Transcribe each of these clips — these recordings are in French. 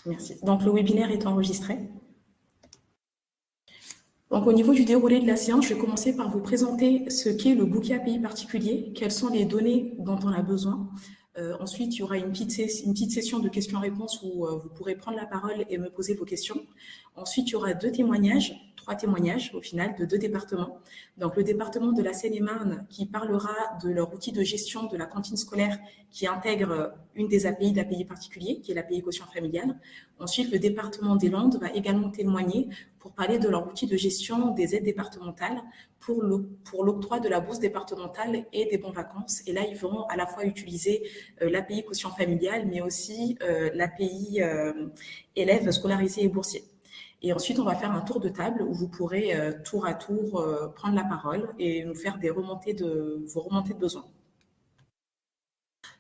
Merci. Donc, le webinaire est enregistré. Donc, au niveau du déroulé de la séance, je vais commencer par vous présenter ce qu'est le bouquet API particulier, quelles sont les données dont on a besoin. Ensuite, il y aura une petite session de questions-réponses où vous pourrez prendre la parole et me poser vos questions. Ensuite, il y aura trois témoignages au final de 2 départements. Donc, le département de la Seine-et-Marne qui parlera de leur outil de gestion de la cantine scolaire qui intègre une des API d'API particulier, qui est l'API quotient familial. Ensuite, le département des Landes va également témoigner pour parler de leur outil de gestion des aides départementales pour l'octroi de la bourse départementale et des bons vacances. Et là, ils vont à la fois utiliser l'API quotient familial, mais aussi l'API élèves scolarisés et boursiers. Et ensuite, on va faire un tour de table où vous pourrez tour à tour prendre la parole et nous faire vos remontées de besoins.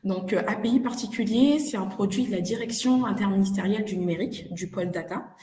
Donc, API particulier, c'est un produit de la direction interministérielle du numérique, du pôle data,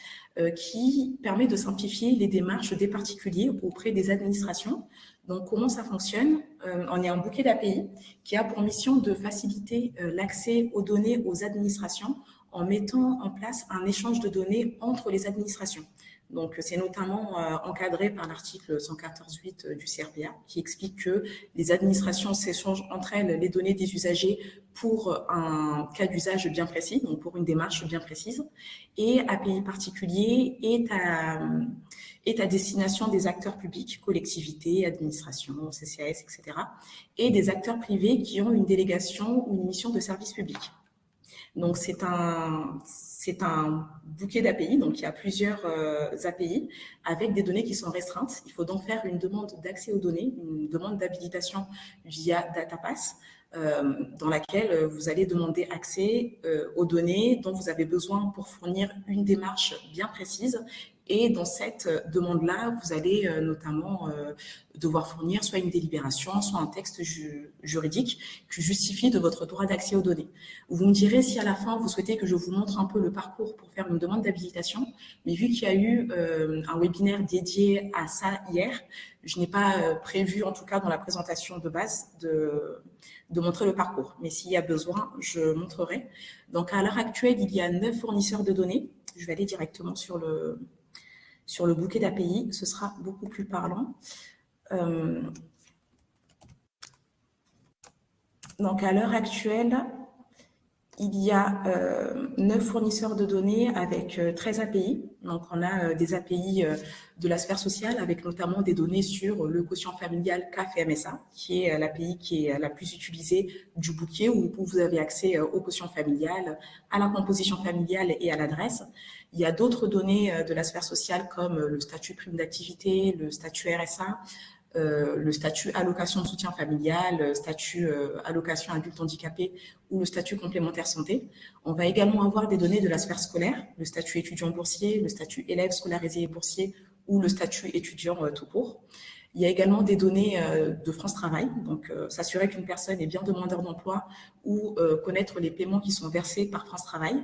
qui permet de simplifier les démarches des particuliers auprès des administrations. Donc, comment ça fonctionne? On est un bouquet d'API qui a pour mission de faciliter l'accès aux données aux administrations en mettant en place un échange de données entre les administrations. Donc, c'est notamment encadré par l'article 114.8 du CRPA qui explique que les administrations s'échangent entre elles les données des usagers pour un cas d'usage bien précis, donc pour une démarche bien précise. Et API particulier est à destination des acteurs publics, collectivités, administrations, CCAS, etc., et des acteurs privés qui ont une délégation ou une mission de service public. Donc, c'est un bouquet d'API, donc il y a plusieurs API avec des données qui sont restreintes. Il faut donc faire une demande d'accès aux données, une demande d'habilitation via DataPass, dans laquelle vous allez demander accès aux données dont vous avez besoin pour fournir une démarche bien précise. Et dans cette demande-là, vous allez notamment devoir fournir soit une délibération, soit un texte juridique qui justifie de votre droit d'accès aux données. Vous me direz si à la fin, vous souhaitez que je vous montre un peu le parcours pour faire une demande d'habilitation, mais vu qu'il y a eu un webinaire dédié à ça hier, je n'ai pas prévu, en tout cas dans la présentation de base, de montrer le parcours. Mais s'il y a besoin, je montrerai. Donc, à l'heure actuelle, il y a 9 fournisseurs de données. Je vais aller directement sur le bouquet d'API, ce sera beaucoup plus parlant. Donc, à l'heure actuelle, il y a 9 fournisseurs de données avec 13 API. Donc, on a des API de la sphère sociale avec notamment des données sur le quotient familial CAF et MSA, qui est l'API qui est la plus utilisée du bouquet où vous avez accès au quotient familial, à la composition familiale et à l'adresse. Il y a d'autres données de la sphère sociale comme le statut prime d'activité, le statut RSA, le statut allocation de soutien familial, le statut allocation adulte handicapé ou le statut complémentaire santé. On va également avoir des données de la sphère scolaire, le statut étudiant boursier, le statut élève scolarisé et boursier ou le statut étudiant tout court. Il y a également des données de France Travail, donc s'assurer qu'une personne est bien demandeur d'emploi ou connaître les paiements qui sont versés par France Travail.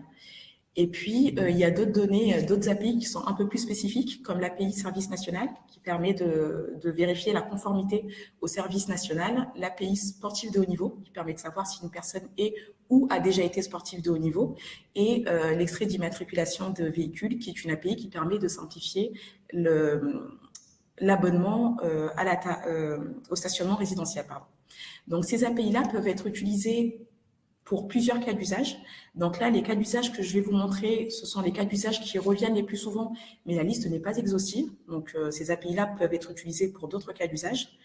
Et puis, il y a d'autres données, d'autres API qui sont un peu plus spécifiques, comme l'API Service National, qui permet de vérifier la conformité au service national, l'API Sportif de haut niveau, qui permet de savoir si une personne est ou a déjà été sportif de haut niveau, et l'extrait d'immatriculation de véhicule, qui est une API qui permet de simplifier l'abonnement au stationnement résidentiel. Donc, ces API-là peuvent être utilisées pour plusieurs cas d'usage. Donc là, les cas d'usage que je vais vous montrer, ce sont les cas d'usage qui reviennent les plus souvent, mais la liste n'est pas exhaustive. Donc ces API-là peuvent être utilisés pour d'autres cas d'usage.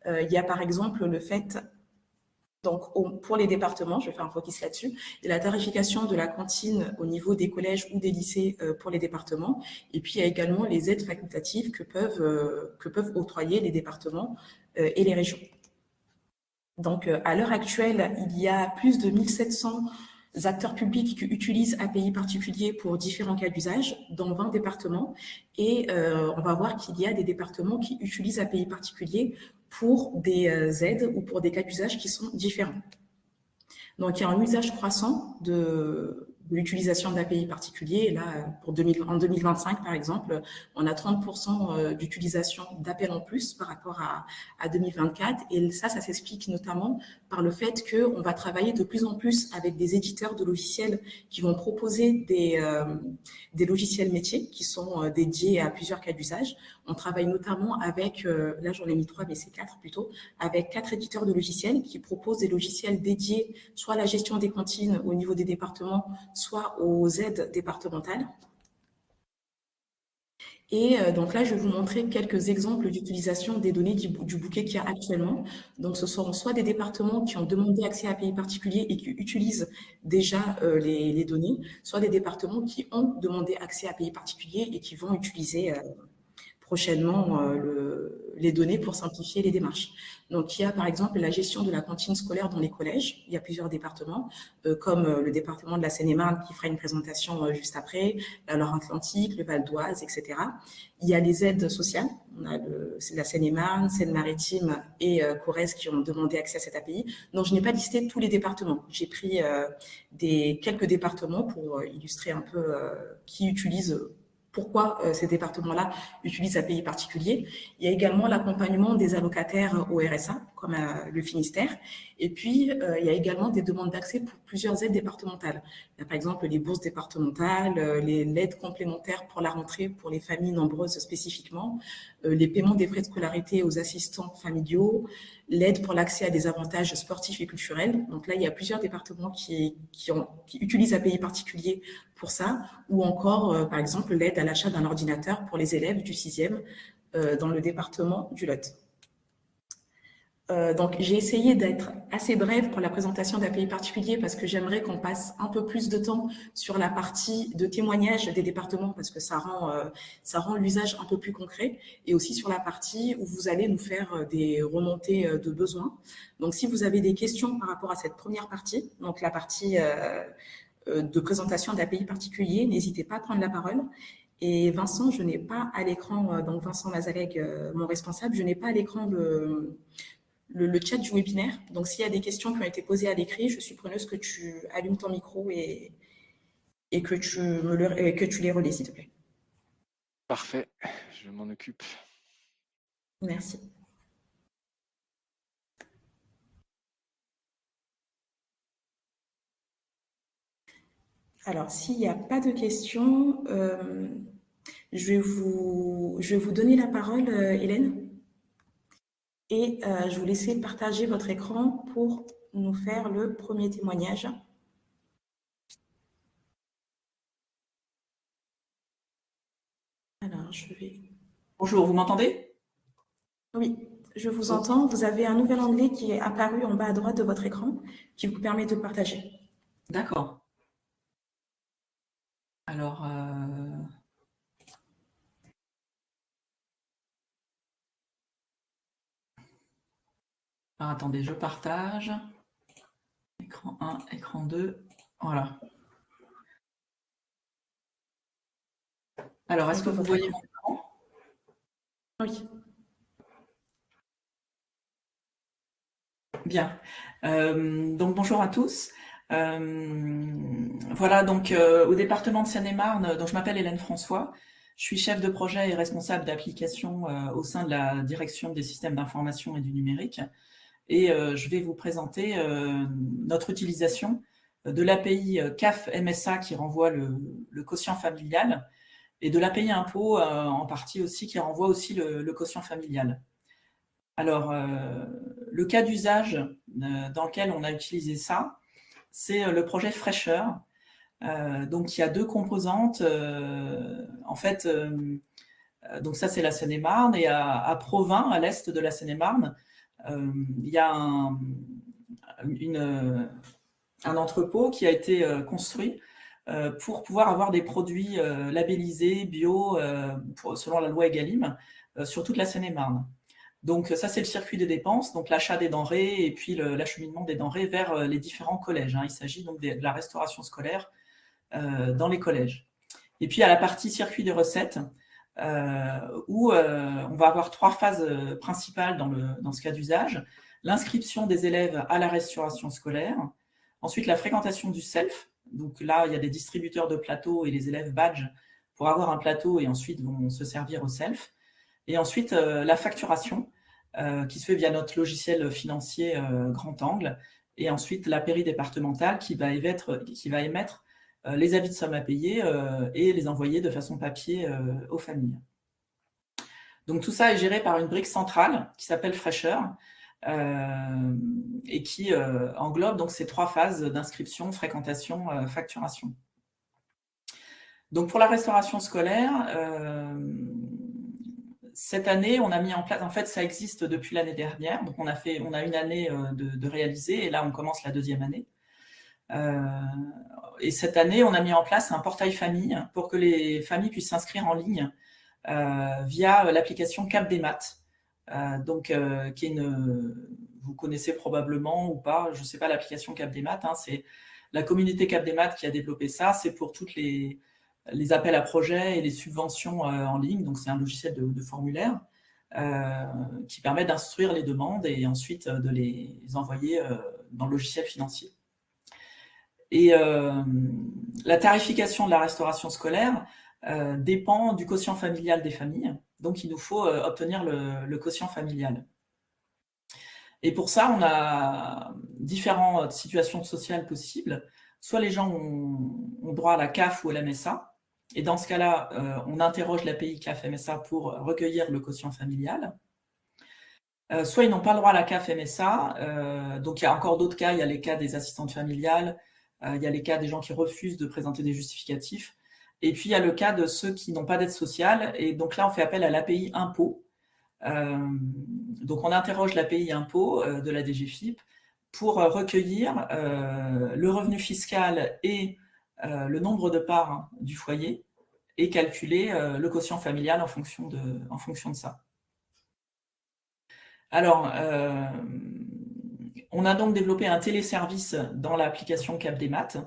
Il y a par exemple le fait, donc pour les départements, je vais faire un focus là-dessus, il y a la tarification de la cantine au niveau des collèges ou des lycées pour les départements. Et puis il y a également les aides facultatives que peuvent octroyer les départements et les régions. Donc, à l'heure actuelle, il y a plus de 1700 acteurs publics qui utilisent API particulier pour différents cas d'usage dans 20 départements. Et on va voir qu'il y a des départements qui utilisent API particulier pour des aides ou pour des cas d'usage qui sont différents. Donc, il y a un usage croissant de de l'utilisation d'API particuliers. Et là, en 2025, par exemple, on a 30% d'utilisation d'appels en plus par rapport à 2024. Et ça s'explique notamment par le fait qu'on va travailler de plus en plus avec des éditeurs de logiciels qui vont proposer des logiciels métiers qui sont dédiés à plusieurs cas d'usage. On travaille notamment avec, là j'en ai mis 3, mais c'est 4 plutôt, avec 4 éditeurs de logiciels qui proposent des logiciels dédiés soit à la gestion des cantines au niveau des départements, soit aux aides départementales. Et donc là, je vais vous montrer quelques exemples d'utilisation des données du bouquet qu'il y a actuellement. Donc, ce seront soit des départements qui ont demandé accès à API particulier et qui utilisent déjà les données, soit des départements qui ont demandé accès à API particulier et qui vont utiliser prochainement les données pour simplifier les démarches. Donc, il y a par exemple la gestion de la cantine scolaire dans les collèges. Il y a plusieurs départements, comme le département de la Seine-et-Marne qui fera une présentation juste après, la Loire-Atlantique, le Val d'Oise, etc. Il y a les aides sociales. On a la Seine-et-Marne, Seine-Maritime et Corrèze qui ont demandé accès à cette API. Donc, je n'ai pas listé tous les départements. J'ai pris quelques départements pour illustrer un peu qui utilisent pourquoi ces départements-là utilisent API particulier. Il y a également l'accompagnement des allocataires au RSA, comme le Finistère. Et puis, il y a également des demandes d'accès pour plusieurs aides départementales. Il y a par exemple les bourses départementales, l'aide complémentaire pour la rentrée pour les familles nombreuses spécifiquement, les paiements des frais de scolarité aux assistants familiaux, l'aide pour l'accès à des avantages sportifs et culturels. Donc là, il y a plusieurs départements qui utilisent API particulier pour ça, ou encore, par exemple, l'aide à l'achat d'un ordinateur pour les élèves du 6e dans le département du Lot. Donc, j'ai essayé d'être assez brève pour la présentation d'API particulier parce que j'aimerais qu'on passe un peu plus de temps sur la partie de témoignage des départements parce que ça rend l'usage un peu plus concret et aussi sur la partie où vous allez nous faire des remontées de besoins. Donc, si vous avez des questions par rapport à cette première partie, donc la partie de présentation d'API particulier, n'hésitez pas à prendre la parole. Et Vincent, je n'ai pas à l'écran, donc Vincent Mazaleg, mon responsable, je n'ai pas à l'écran le chat du webinaire. Donc, s'il y a des questions qui ont été posées à l'écrit, je suis preneuse que tu allumes ton micro et que tu les relais, s'il te plaît. Parfait, je m'en occupe. Merci. Alors, s'il n'y a pas de questions, je vais vous donner la parole, Hélène. Et je vous laisser partager votre écran pour nous faire le premier témoignage. Alors, je vais... Bonjour, vous m'entendez? Oui, je vous entends. Vous avez un nouvel onglet qui est apparu en bas à droite de votre écran qui vous permet de partager. D'accord. Alors, attendez, je partage. Écran 1, écran 2. Voilà. Alors, est-ce que vous voyez mon écran? Oui. Bien. Donc, bonjour à tous. Voilà, donc au département de Seine-et-Marne, donc je m'appelle Hélène François. Je suis chef de projet et responsable d'application au sein de la direction des systèmes d'information et du numérique. Et je vais vous présenter notre utilisation de l'API CAF-MSA qui renvoie le quotient familial et de l'API impôt en partie aussi qui renvoie aussi le quotient familial. Alors, le cas d'usage dans lequel on a utilisé ça, c'est le projet Fraîcheur. Donc, il y a deux composantes. En fait, donc ça, c'est la Seine-et-Marne. Et à Provins, à l'est de la Seine-et-Marne, il y a un entrepôt qui a été construit pour pouvoir avoir des produits labellisés, bio, selon la loi Egalim, sur toute la Seine-et-Marne. Donc ça, c'est le circuit des dépenses, donc l'achat des denrées et puis l'acheminement des denrées vers les différents collèges. Il s'agit donc de la restauration scolaire dans les collèges. Et puis à la partie circuit des recettes, où on va avoir trois phases principales dans ce cas d'usage. L'inscription des élèves à la restauration scolaire, ensuite la fréquentation du self, Donc là, il y a des distributeurs de plateaux et les élèves badge pour avoir un plateau et ensuite vont se servir au self. Et ensuite, la facturation qui se fait via notre logiciel financier Grand Angle. Et ensuite, la péridépartementale qui va émettre les avis de somme à payer et les envoyer de façon papier aux familles. Donc tout ça est géré par une brique centrale qui s'appelle Fraîcheur et qui englobe donc ces 3 phases d'inscription, fréquentation, facturation. Donc pour la restauration scolaire, cette année, on a mis en place, en fait ça existe depuis l'année dernière, donc on a une année de réaliser et là on commence la 2e année. Et cette année, on a mis en place un portail famille pour que les familles puissent s'inscrire en ligne via l'application Cap des Maths, qui est vous connaissez probablement ou pas, je ne sais pas l'application Cap des Maths, hein, c'est la communauté Cap des Maths qui a développé ça, c'est pour toutes les appels à projets et les subventions en ligne, donc c'est un logiciel de formulaire qui permet d'instruire les demandes et ensuite de les envoyer dans le logiciel financier. Et la tarification de la restauration scolaire dépend du quotient familial des familles. Donc, il nous faut obtenir le quotient familial. Et pour ça, on a différentes situations sociales possibles. Soit les gens ont droit à la CAF ou à la MSA. Et dans ce cas-là, on interroge l'API CAF-MSA pour recueillir le quotient familial. Soit ils n'ont pas le droit à la CAF-MSA. Donc, il y a encore d'autres cas. Il y a les cas des assistantes familiales. Il y a les cas des gens qui refusent de présenter des justificatifs. Et puis, il y a le cas de ceux qui n'ont pas d'aide sociale. Et donc là, on fait appel à l'API impôt. Donc, on interroge l'API impôt de la DGFiP pour recueillir le revenu fiscal et le nombre de parts du foyer et calculer le quotient familial en fonction de ça. Alors, on a donc développé un téléservice dans l'application Cap des Maths,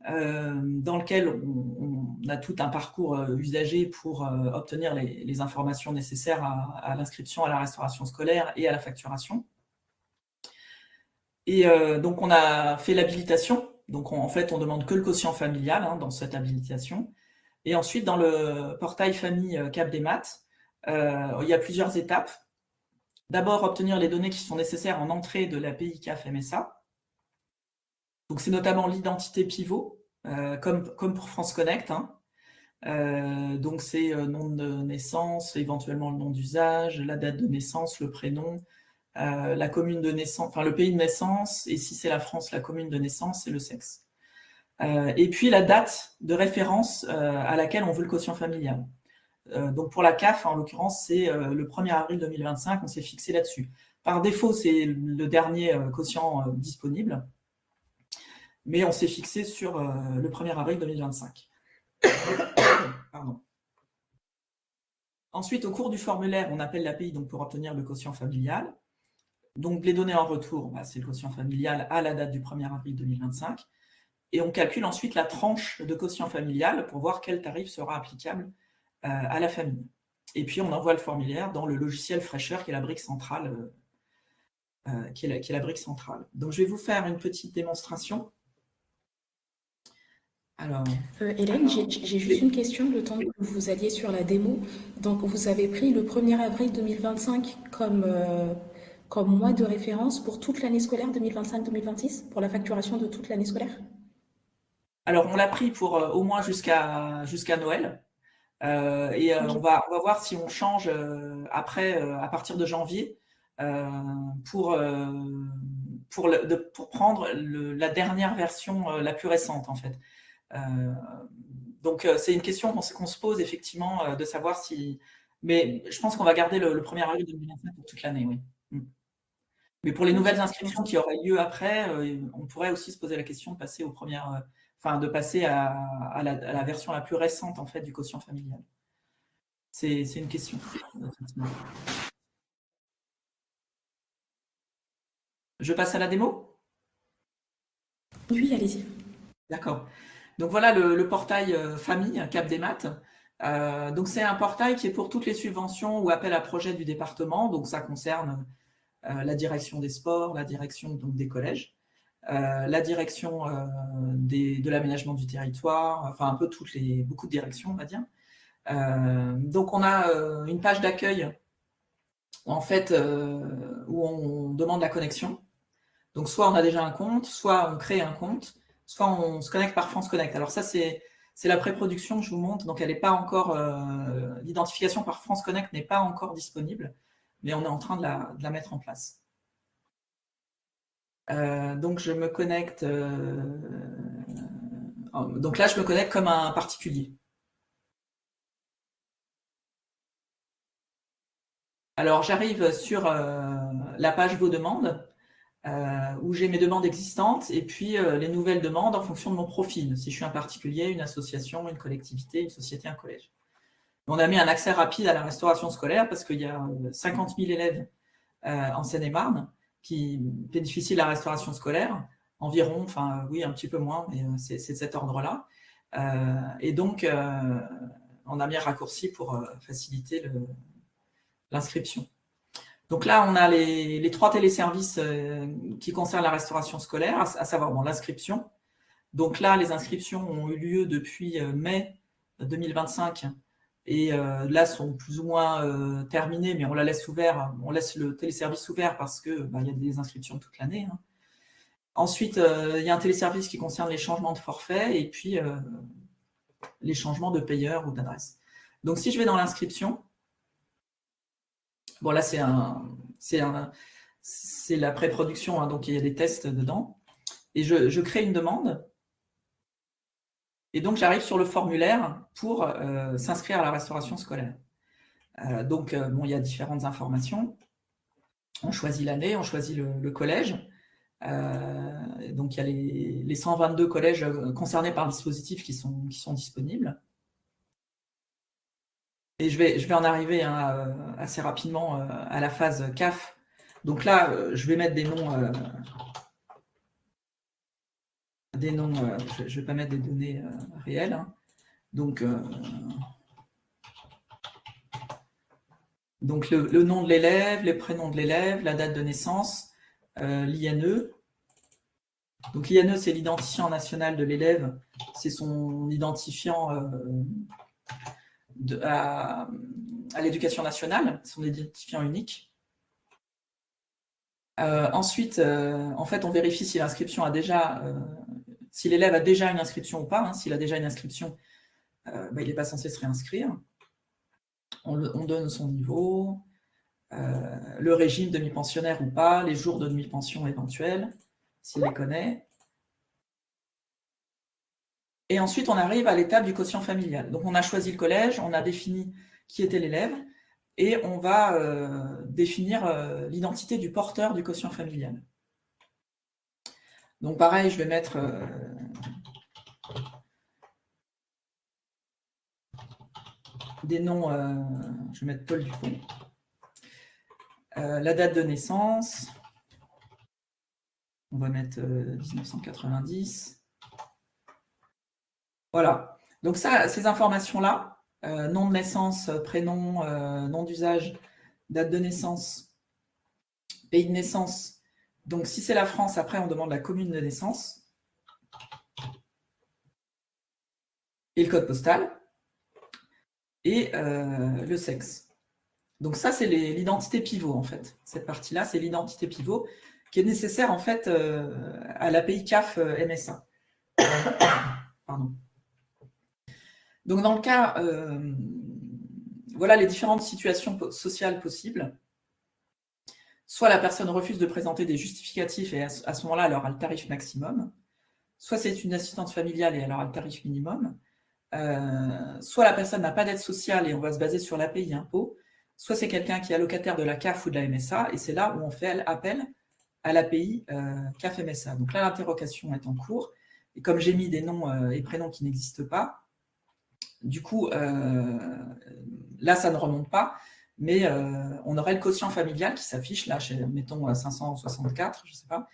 dans lequel on a tout un parcours usager pour obtenir les informations nécessaires à l'inscription à la restauration scolaire et à la facturation. Et donc, on a fait l'habilitation. Donc, en fait, on demande que le quotient familial dans cette habilitation. Et ensuite, dans le portail famille Cap des Maths, il y a plusieurs étapes. D'abord, obtenir les données qui sont nécessaires en entrée de l'API CAF-MSA. Donc, c'est notamment l'identité pivot, comme pour France Connect. Donc, c'est nom de naissance, éventuellement le nom d'usage, la date de naissance, le prénom, la commune de naissance, enfin le pays de naissance, et si c'est la France, la commune de naissance et le sexe. Et puis, la date de référence à laquelle on veut le quotient familial. Donc pour la CAF, en l'occurrence, c'est le 1er avril 2025, on s'est fixé là-dessus. Par défaut, c'est le dernier quotient disponible, mais on s'est fixé sur le 1er avril 2025. Pardon. Ensuite, au cours du formulaire, on appelle l'API pour obtenir le quotient familial. Donc les données en retour, c'est le quotient familial à la date du 1er avril 2025. Et on calcule ensuite la tranche de quotient familial pour voir quel tarif sera applicable à la famille. Et puis, on envoie le formulaire dans le logiciel Fraîcheur, qui est la brique centrale. Donc, je vais vous faire une petite démonstration. Alors, Hélène, j'ai juste une question, le temps que vous alliez sur la démo. Donc, vous avez pris le 1er avril 2025 comme mois de référence pour toute l'année scolaire 2025-2026, pour la facturation de toute l'année scolaire? Alors, on l'a pris pour au moins jusqu'à Noël. Et on va voir si on change après, à partir de janvier, pour prendre la dernière version la plus récente, en fait. Donc, c'est une question qu'on se pose, effectivement, de savoir si... Mais je pense qu'on va garder le 1er avril 2025 pour toute l'année, oui. Mais pour les nouvelles inscriptions qui auraient lieu après, on pourrait aussi se poser la question de passer de passer à la version la plus récente, en fait, du quotient familial. C'est une question. Je passe à la démo? Oui, allez-y. D'accord. Donc voilà le portail famille Cap des Maths. Donc c'est un portail qui est pour toutes les subventions ou appels à projets du département. Donc ça concerne la direction des sports, la direction des collèges. la direction de l'aménagement du territoire, enfin un peu beaucoup de directions, on va dire. Donc on a une page d'accueil en fait où on demande la connexion. Donc soit on a déjà un compte, soit on crée un compte, soit on se connecte par France Connect. Alors ça c'est la pré-production que je vous montre, donc elle n'est pas encore, l'identification par France Connect n'est pas encore disponible, mais on est en train de la mettre en place. Donc je me connecte, donc là je me connecte comme un particulier. Alors j'arrive sur la page Vos demandes, où j'ai mes demandes existantes et puis les nouvelles demandes en fonction de mon profil. Si je suis un particulier, une association, une collectivité, une société, un collège. On a mis un accès rapide à la restauration scolaire parce qu'il y a 50 000 élèves en Seine-et-Marne qui bénéficient de la restauration scolaire, environ, enfin oui, un petit peu moins, mais c'est de cet ordre-là. Et donc, on a mis un raccourci pour faciliter l'inscription. Donc là, on a les 3 téléservices qui concernent la restauration scolaire, à savoir l'inscription. Donc là, les inscriptions ont eu lieu depuis mai 2025 et là sont plus ou moins terminées, mais on la laisse ouvert, on laisse le téléservice ouvert parce que y a des inscriptions toute l'année. Hein. Ensuite, il y a un téléservice qui concerne les changements de forfait et puis les changements de payeur ou d'adresse. Donc si je vais dans l'inscription, bon là c'est la pré-production, hein, donc il y a des tests dedans, et je crée une demande. Et donc, j'arrive sur le formulaire pour s'inscrire à la restauration scolaire. Donc, il y a différentes informations. On choisit l'année, on choisit le collège. Donc, il y a les 122 collèges concernés par le dispositif qui sont disponibles. Et je vais en arriver assez rapidement à la phase CAF. Donc là, je vais mettre des noms... je ne vais pas mettre des données réelles. Hein. Donc le nom de l'élève, les prénoms de l'élève, la date de naissance, l'INE. Donc l'INE, c'est l'identifiant national de l'élève, c'est son identifiant à l'éducation nationale, son identifiant unique. Ensuite, en fait, on vérifie si l'inscription a déjà... si l'élève a déjà une inscription ou pas. Hein. S'il a déjà une inscription, il n'est pas censé se réinscrire. On donne son niveau, le régime demi-pensionnaire ou pas, les jours de demi-pension éventuels, s'il les connaît. Et ensuite, on arrive à l'étape du quotient familial. Donc, on a choisi le collège, on a défini qui était l'élève, et on va définir l'identité du porteur du quotient familial. Donc, pareil, je vais mettre... des noms, je vais mettre Paul Dupont. La date de naissance, on va mettre 1990. Voilà. Donc ça, ces informations-là, nom de naissance, prénom, nom d'usage, date de naissance, pays de naissance. Donc si c'est la France, après on demande la commune de naissance et le code postal. Et le sexe. Donc ça, c'est l'identité pivot, en fait. Cette partie-là, c'est l'identité pivot qui est nécessaire, en fait, à l'API CAF MSA. Pardon. Donc, dans le cas, voilà les différentes situations sociales possibles. Soit la personne refuse de présenter des justificatifs et à ce moment-là, elle aura le tarif maximum. Soit c'est une assistante familiale et elle aura le tarif minimum. Soit la personne n'a pas d'aide sociale et on va se baser sur l'API impôt, soit c'est quelqu'un qui est allocataire de la CAF ou de la MSA et c'est là où on fait appel à l'API CAF MSA. Donc là, l'interrogation est en cours et comme j'ai mis des noms et prénoms qui n'existent pas, du coup, là, ça ne remonte pas, mais on aurait le quotient familial qui s'affiche là, mettons 564, je ne sais pas,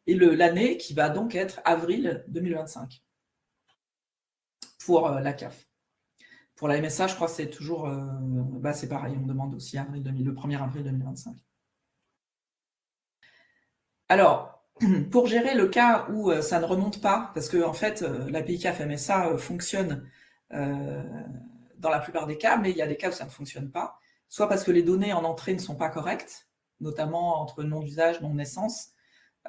et l'année qui va donc être avril 2025. Pour la CAF. Pour la MSA, je crois que c'est toujours... c'est pareil, on demande aussi le 1er avril 2025. Alors, pour gérer le cas où ça ne remonte pas, parce que en fait, l'API CAF MSA fonctionne dans la plupart des cas, mais il y a des cas où ça ne fonctionne pas, soit parce que les données en entrée ne sont pas correctes, notamment entre nom d'usage, nom de naissance,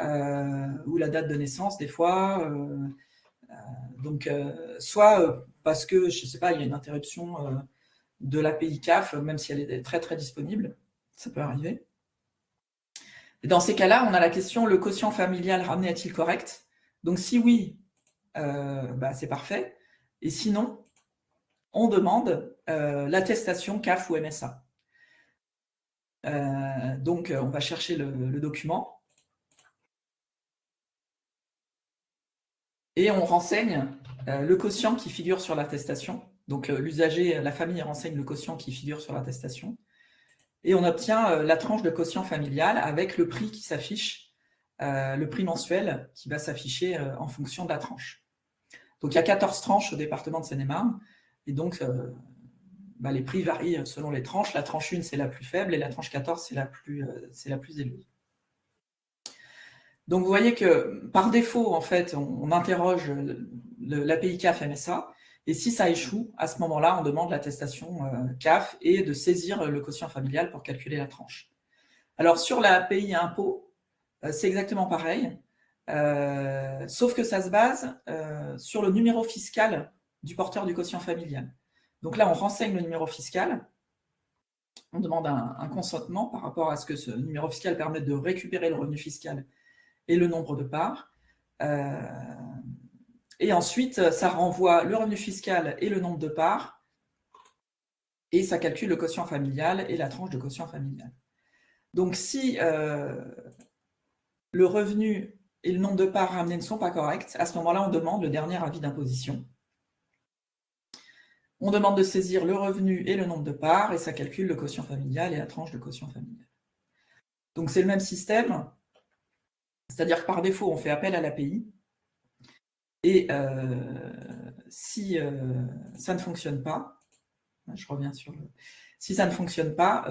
ou la date de naissance des fois, donc soit parce que, je ne sais pas, il y a une interruption de l'API CAF, même si elle est très très disponible, ça peut arriver. Et dans ces cas-là, on a la question, le quotient familial ramené est-il correct? Donc si oui, c'est parfait. Et sinon, on demande l'attestation CAF ou MSA. Donc on va chercher le document. Et on renseigne le quotient qui figure sur l'attestation. Donc l'usager, la famille renseigne le quotient qui figure sur l'attestation. Et on obtient la tranche de quotient familial avec le prix qui s'affiche, le prix mensuel qui va s'afficher en fonction de la tranche. Donc il y a 14 tranches au département de Seine-et-Marne, et donc les prix varient selon les tranches. La tranche 1, c'est la plus faible, et la tranche 14, c'est la plus élevée. Donc vous voyez que par défaut, en fait, on interroge l'API CAF MSA, et si ça échoue, à ce moment-là, on demande l'attestation CAF et de saisir le quotient familial pour calculer la tranche. Alors sur la API impôt, c'est exactement pareil, sauf que ça se base sur le numéro fiscal du porteur du quotient familial. Donc là, on renseigne le numéro fiscal, on demande un consentement par rapport à ce que ce numéro fiscal permette de récupérer le revenu fiscal et le nombre de parts. Et ensuite, ça renvoie le revenu fiscal et le nombre de parts, et ça calcule le quotient familial et la tranche de quotient familial. Donc si le revenu et le nombre de parts ramenées ne sont pas corrects, à ce moment-là, on demande le dernier avis d'imposition. On demande de saisir le revenu et le nombre de parts, et ça calcule le quotient familial et la tranche de quotient familial. Donc c'est le même système, c'est-à-dire que par défaut, on fait appel à l'API, et si ça ne fonctionne pas, je reviens sur le... Si ça ne fonctionne pas,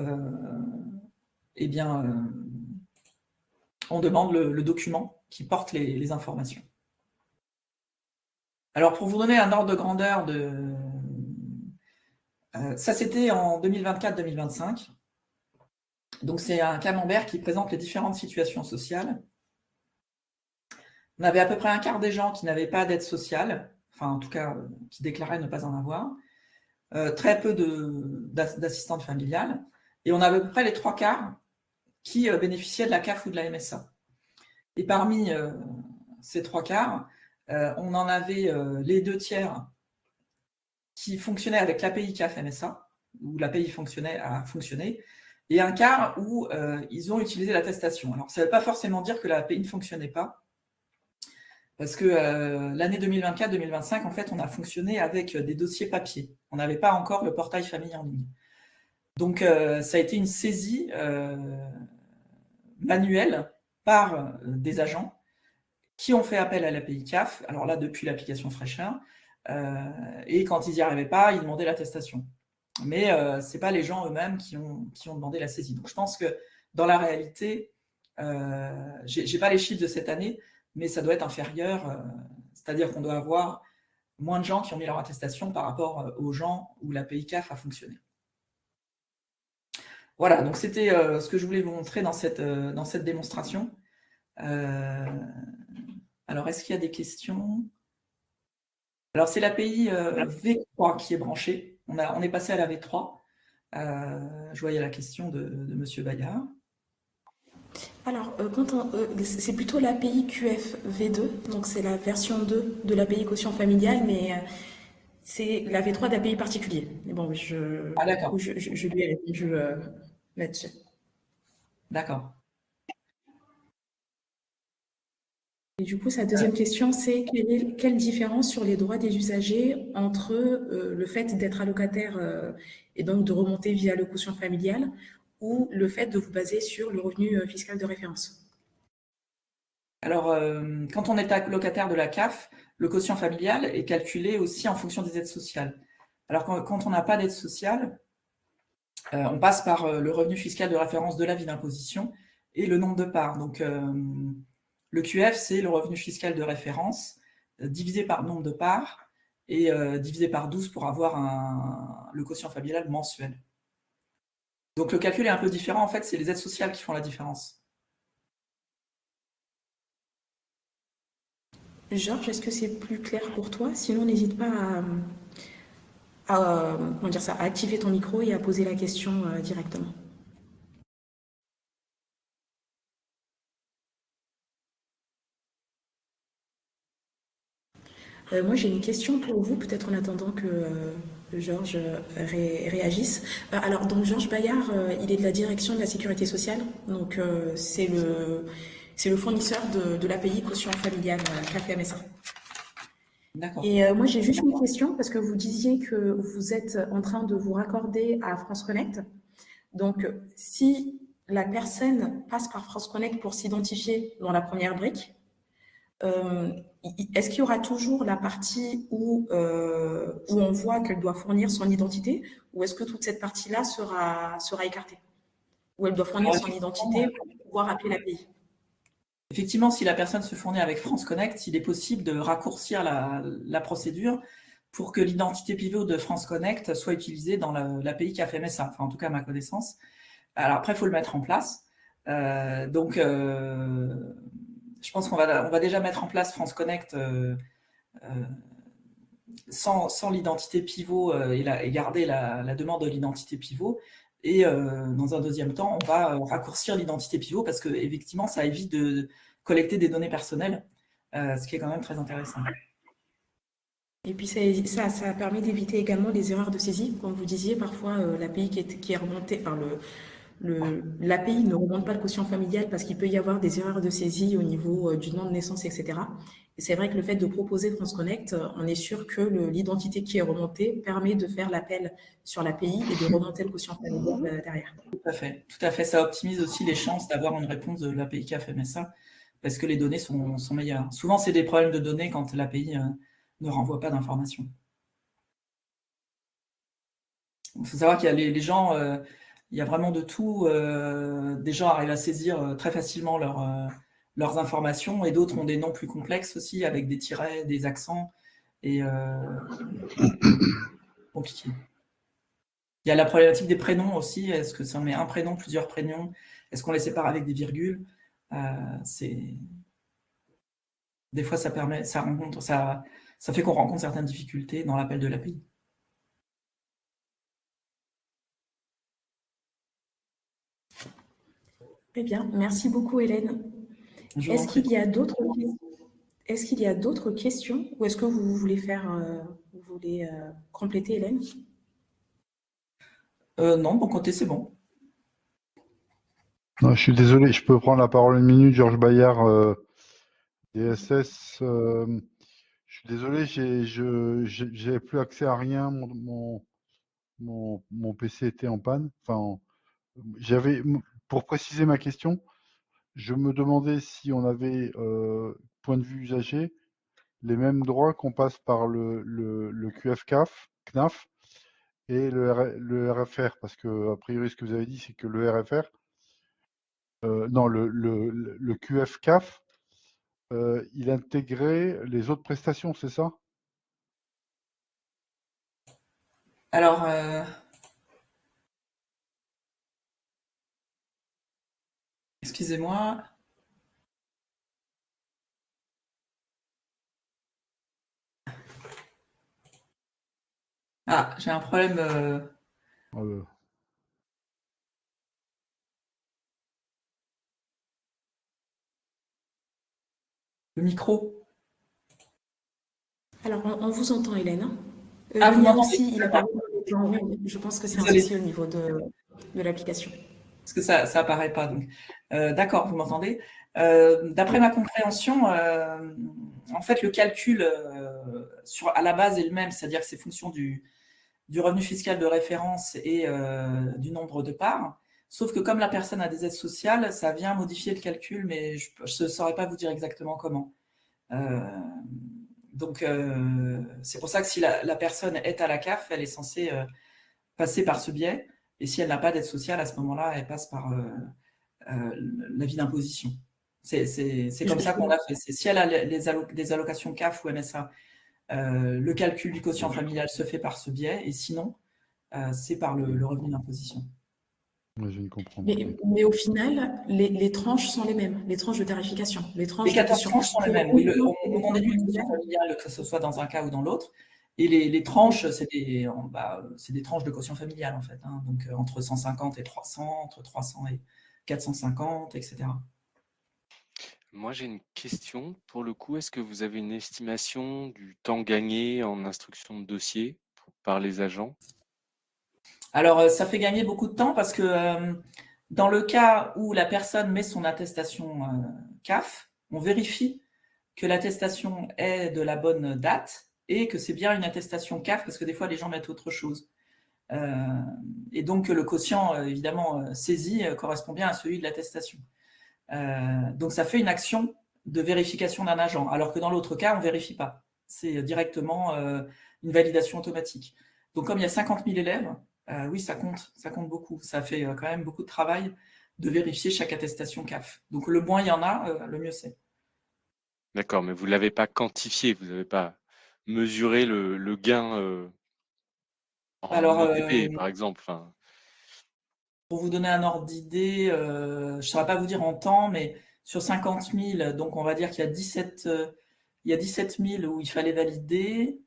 on demande le document qui porte les informations. Alors, pour vous donner un ordre de grandeur ça, c'était en 2024-2025. Donc, c'est un camembert qui présente les différentes situations sociales. On avait à peu près un quart des gens qui n'avaient pas d'aide sociale, enfin, en tout cas, qui déclaraient ne pas en avoir. Très peu d'assistantes familiales. Et on avait à peu près les 3/4 qui bénéficiaient de la CAF ou de la MSA. Et parmi ces 3/4, on en avait les 2/3 qui fonctionnaient avec l'API CAF MSA, où l'API a fonctionné, et un quart où ils ont utilisé l'attestation. Alors, ça ne veut pas forcément dire que l'API ne fonctionnait pas, parce que l'année 2024-2025, en fait, on a fonctionné avec des dossiers papier. On n'avait pas encore le portail famille en ligne. Donc, ça a été une saisie manuelle par des agents qui ont fait appel à l'API CAF, alors là, depuis l'application Fraîcheur, et quand ils n'y arrivaient pas, ils demandaient l'attestation. Mais ce n'est pas les gens eux-mêmes qui ont demandé la saisie. Donc, je pense que dans la réalité, je n'ai pas les chiffres de cette année, mais ça doit être inférieur, c'est-à-dire qu'on doit avoir moins de gens qui ont mis leur attestation par rapport aux gens où l'API CAF a fonctionné. Voilà, donc c'était ce que je voulais vous montrer dans cette démonstration. Alors, est-ce qu'il y a des questions? Alors, c'est l'API V3 qui est branchée. On est passé à la V3. Je voyais la question de M. Bayard. Alors, c'est plutôt l'API QF V2, donc c'est la version 2 de l'API quotient familial, mais c'est la V3 d'API particulier. Mais bon, je lui ai répondu là-dessus. D'accord. Et du coup, sa deuxième question, c'est quelle différence sur les droits des usagers entre le fait d'être allocataire et donc de remonter via le quotient familial ou le fait de vous baser sur le revenu fiscal de référence? Alors, quand on est allocataire de la CAF, le quotient familial est calculé aussi en fonction des aides sociales. Alors, quand on n'a pas d'aide sociale, on passe par le revenu fiscal de référence de l'avis d'imposition et le nombre de parts. Donc, Le QF, c'est le revenu fiscal de référence divisé par le nombre de parts et divisé par 12 pour avoir le quotient familial mensuel. Donc le calcul est un peu différent, en fait, c'est les aides sociales qui font la différence. Georges, est-ce que c'est plus clair pour toi? Sinon, n'hésite pas comment dire ça, à activer ton micro et à poser la question directement. Moi, j'ai une question pour vous, peut-être en attendant que Georges réagisse. Alors, donc, Georges Bayard, il est de la direction de la sécurité sociale. Donc, c'est le fournisseur de l'API caution familiale CAF-MSA. D'accord. Et moi, j'ai juste une question parce que vous disiez que vous êtes en train de vous raccorder à France Connect. Donc, si la personne passe par France Connect pour s'identifier dans la première brique, est-ce qu'il y aura toujours la partie où on voit qu'elle doit fournir son identité, ou est-ce que toute cette partie-là sera écartée? Où elle doit fournir son identité pour pouvoir appeler l'API? Effectivement, si la personne se fournit avec France Connect, il est possible de raccourcir la procédure pour que l'identité pivot de France Connect soit utilisée dans l'API CAF-MSA, enfin en tout cas à ma connaissance. Alors après, il faut le mettre en place. Je pense qu'on va déjà mettre en place France Connect sans l'identité pivot et garder la demande de l'identité pivot. Et dans un deuxième temps, on va raccourcir l'identité pivot parce que effectivement, ça évite de collecter des données personnelles, ce qui est quand même très intéressant. Et puis ça permet d'éviter également les erreurs de saisie. Comme vous disiez, parfois l'API qui est remontée, enfin l'API ne remonte pas le quotient familial parce qu'il peut y avoir des erreurs de saisie au niveau du nom de naissance, etc. Et c'est vrai que le fait de proposer France Connect, on est sûr que l'identité qui est remontée permet de faire l'appel sur l'API et de remonter le quotient familial derrière. Tout à fait. Ça optimise aussi les chances d'avoir une réponse de l'API CAF-MSA parce que les données sont meilleures. Souvent, c'est des problèmes de données quand l'API ne renvoie pas d'informations. Il faut savoir qu'il y a les gens, il y a vraiment de tout. Des gens arrivent à saisir très facilement leurs informations et d'autres ont des noms plus complexes aussi avec des tirets, des accents et compliqué. Il y a la problématique des prénoms aussi. Est-ce que ça met un prénom, plusieurs prénoms? Est-ce qu'on les sépare avec des virgules? Des fois, ça fait qu'on rencontre certaines difficultés dans l'appel de l'API. Très bien, merci beaucoup Hélène. Est-ce qu'il y a d'autres questions ou est-ce que vous voulez compléter Hélène? Non, bon côté, c'est bon. Non, je suis désolé, je peux prendre la parole une minute, Georges Bayard, DSS. Je suis désolé, j'avais plus accès à rien, mon PC était en panne. Enfin, pour préciser ma question, je me demandais si on avait, point de vue usager, les mêmes droits qu'on passe par le QF-CAF, CNAF et le RFR, parce que a priori ce que vous avez dit, c'est que le RFR, non, le QF-CAF, il intégrait les autres prestations, c'est ça? Alors, excusez-moi. Ah, j'ai un problème. Le micro. Alors, on vous entend, Hélène. Vous m'entendez aussi, il a parlé de oui, je pense que c'est un souci au niveau de l'application. Parce que ça apparaît pas. Donc, d'accord, vous m'entendez. D'après ma compréhension, en fait, le calcul à la base est le même, c'est-à-dire que c'est fonction du revenu fiscal de référence et du nombre de parts. Sauf que comme la personne a des aides sociales, ça vient modifier le calcul, mais je ne saurais pas vous dire exactement comment. Donc, c'est pour ça que si la personne est à la CAF, elle est censée passer par ce biais. Et si elle n'a pas d'aide sociale, à ce moment-là, elle passe par l'avis d'imposition. C'est comme ça qu'on l'a fait. Si elle a des allocations CAF ou MSA, le calcul du quotient familial se fait par ce biais, et sinon, c'est par le revenu d'imposition. Ouais, je viens de comprendre. Mais au final, les tranches sont les mêmes, les tranches de tarification. Les 14 tranches sont les mêmes. Oui, on déduit le quotient familial, que ce soit dans un cas ou dans l'autre. Et les tranches, c'est des tranches de quotient familial, en fait. Hein. Donc, entre 150 et 300, entre 300 et 450, etc. Moi, j'ai une question. Pour le coup, est-ce que vous avez une estimation du temps gagné en instruction de dossier par les agents? Alors, ça fait gagner beaucoup de temps parce que dans le cas où la personne met son attestation CAF, on vérifie que l'attestation est de la bonne date et que c'est bien une attestation CAF, parce que des fois, les gens mettent autre chose. Et donc, le quotient, évidemment, saisi correspond bien à celui de l'attestation. Donc, ça fait une action de vérification d'un agent, alors que dans l'autre cas, on ne vérifie pas. C'est directement une validation automatique. Donc, comme il y a 50 000 élèves, oui, ça compte beaucoup. Ça fait quand même beaucoup de travail de vérifier chaque attestation CAF. Donc, le moins il y en a, le mieux c'est. D'accord, mais vous ne l'avez pas quantifié, vous n'avez pas mesuré le gain en Alors, OTP, par exemple. Enfin, pour vous donner un ordre d'idée, je ne saurais pas vous dire en temps, mais sur 50 000, donc on va dire qu'il y a 17 000 où il fallait valider,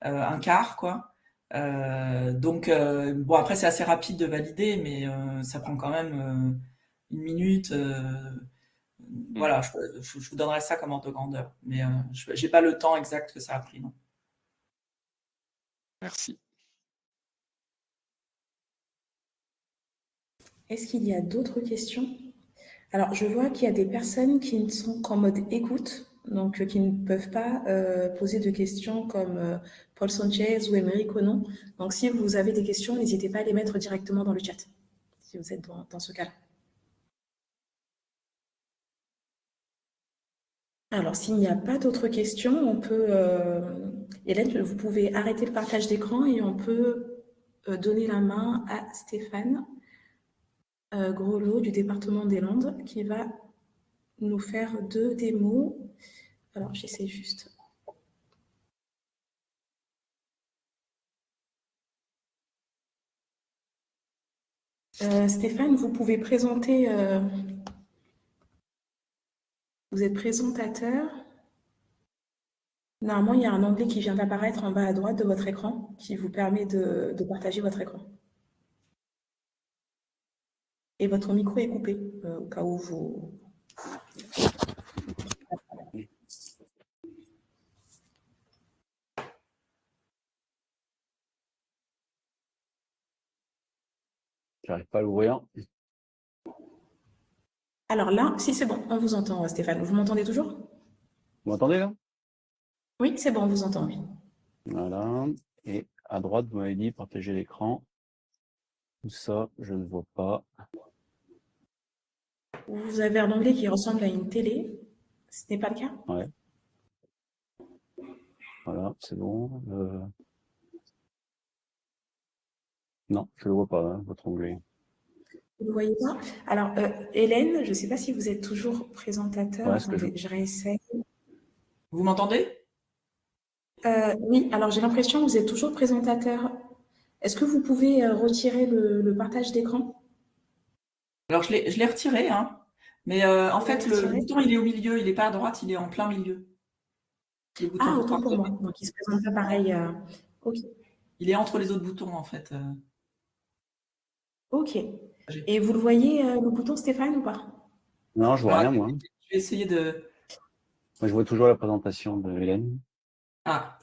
un quart, quoi. Donc, bon, après, c'est assez rapide de valider, mais ça prend quand même une minute. Voilà, je vous donnerai ça comme ordre de grandeur. Mais je n'ai pas le temps exact que ça a pris, non. merci. Est-ce qu'il y a d'autres questions? Alors, je vois qu'il y a des personnes qui ne sont qu'en mode écoute, donc qui ne peuvent pas poser de questions comme Paul Sanchez ou Émeric Onon. Donc, si vous avez des questions, n'hésitez pas à les mettre directement dans le chat, si vous êtes dans ce cas-là. Alors, s'il n'y a pas d'autres questions, on peut... Hélène, vous pouvez arrêter le partage d'écran et on peut donner la main à Stéphane Grelot du département des Landes qui va nous faire 2 démos. Alors, j'essaie juste. Stéphane, vous pouvez présenter... vous êtes présentateur. Normalement, il y a un onglet qui vient d'apparaître en bas à droite de votre écran qui vous permet de partager votre écran. Et votre micro est coupé, au cas où vous... J'arrive pas à l'ouvrir. Alors là, si c'est bon, on vous entend, Stéphane. Vous m'entendez toujours? Vous m'entendez là? Oui, c'est bon, on vous entend, oui. Voilà. Et à droite, vous m'avez dit partager l'écran. Tout ça, je ne vois pas. Vous avez un onglet qui ressemble à une télé. Ce n'est pas le cas? Ouais. Voilà, c'est bon. Non, je ne le vois pas, hein, votre onglet. Vous ne le voyez pas? Alors, Hélène, je ne sais pas si vous êtes toujours présentateur. Ouais, Attendez, je réessaye. Vous m'entendez? Oui, alors j'ai l'impression que vous êtes toujours présentateur. Est-ce que vous pouvez retirer le partage d'écran? Alors, je l'ai retiré, hein. Mais en Vous fait, l'avez le retiré? bouton, il est au milieu, il n'est pas à droite, il est en plein milieu. Le bouton Ah, pour autant pour moi. partager. Donc, il ne se présente pas pareil. Ok. Il est entre les autres boutons, en fait. Ok. Et vous le voyez, le bouton, Stéphane, ou pas? Non, je vois Alors, rien, moi. je vais essayer de... Moi, je vois toujours la présentation de Hélène. Ah,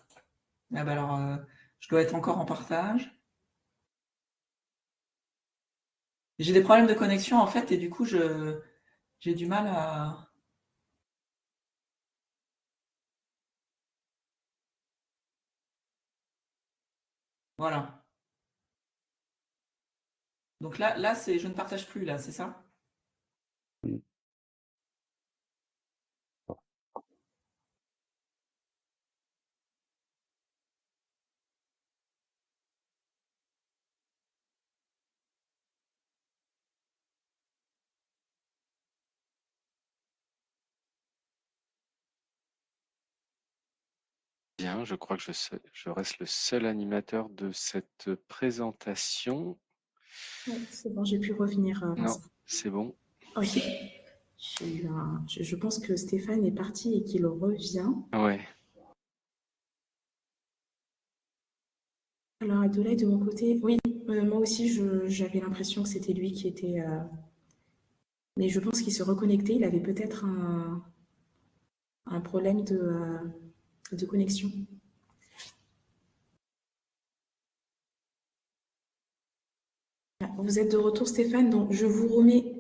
ah bah alors, je dois être encore en partage. J'ai des problèmes de connexion, en fait, et du coup, j'ai du mal à... Voilà. Donc là, je ne partage plus, là, c'est ça? Bien, je crois que je reste le seul animateur de cette présentation. Oui, c'est bon, j'ai pu revenir, Non, Vincent. c'est bon. Ok. Je pense que Stéphane est parti et qu'il revient. Ouais. Alors, Adelaide, de mon côté, oui, moi aussi, j'avais l'impression que c'était lui qui était. Mais je pense qu'il se reconnectait. Il avait peut-être un problème de connexion. Vous êtes de retour, Stéphane, donc je vous remets.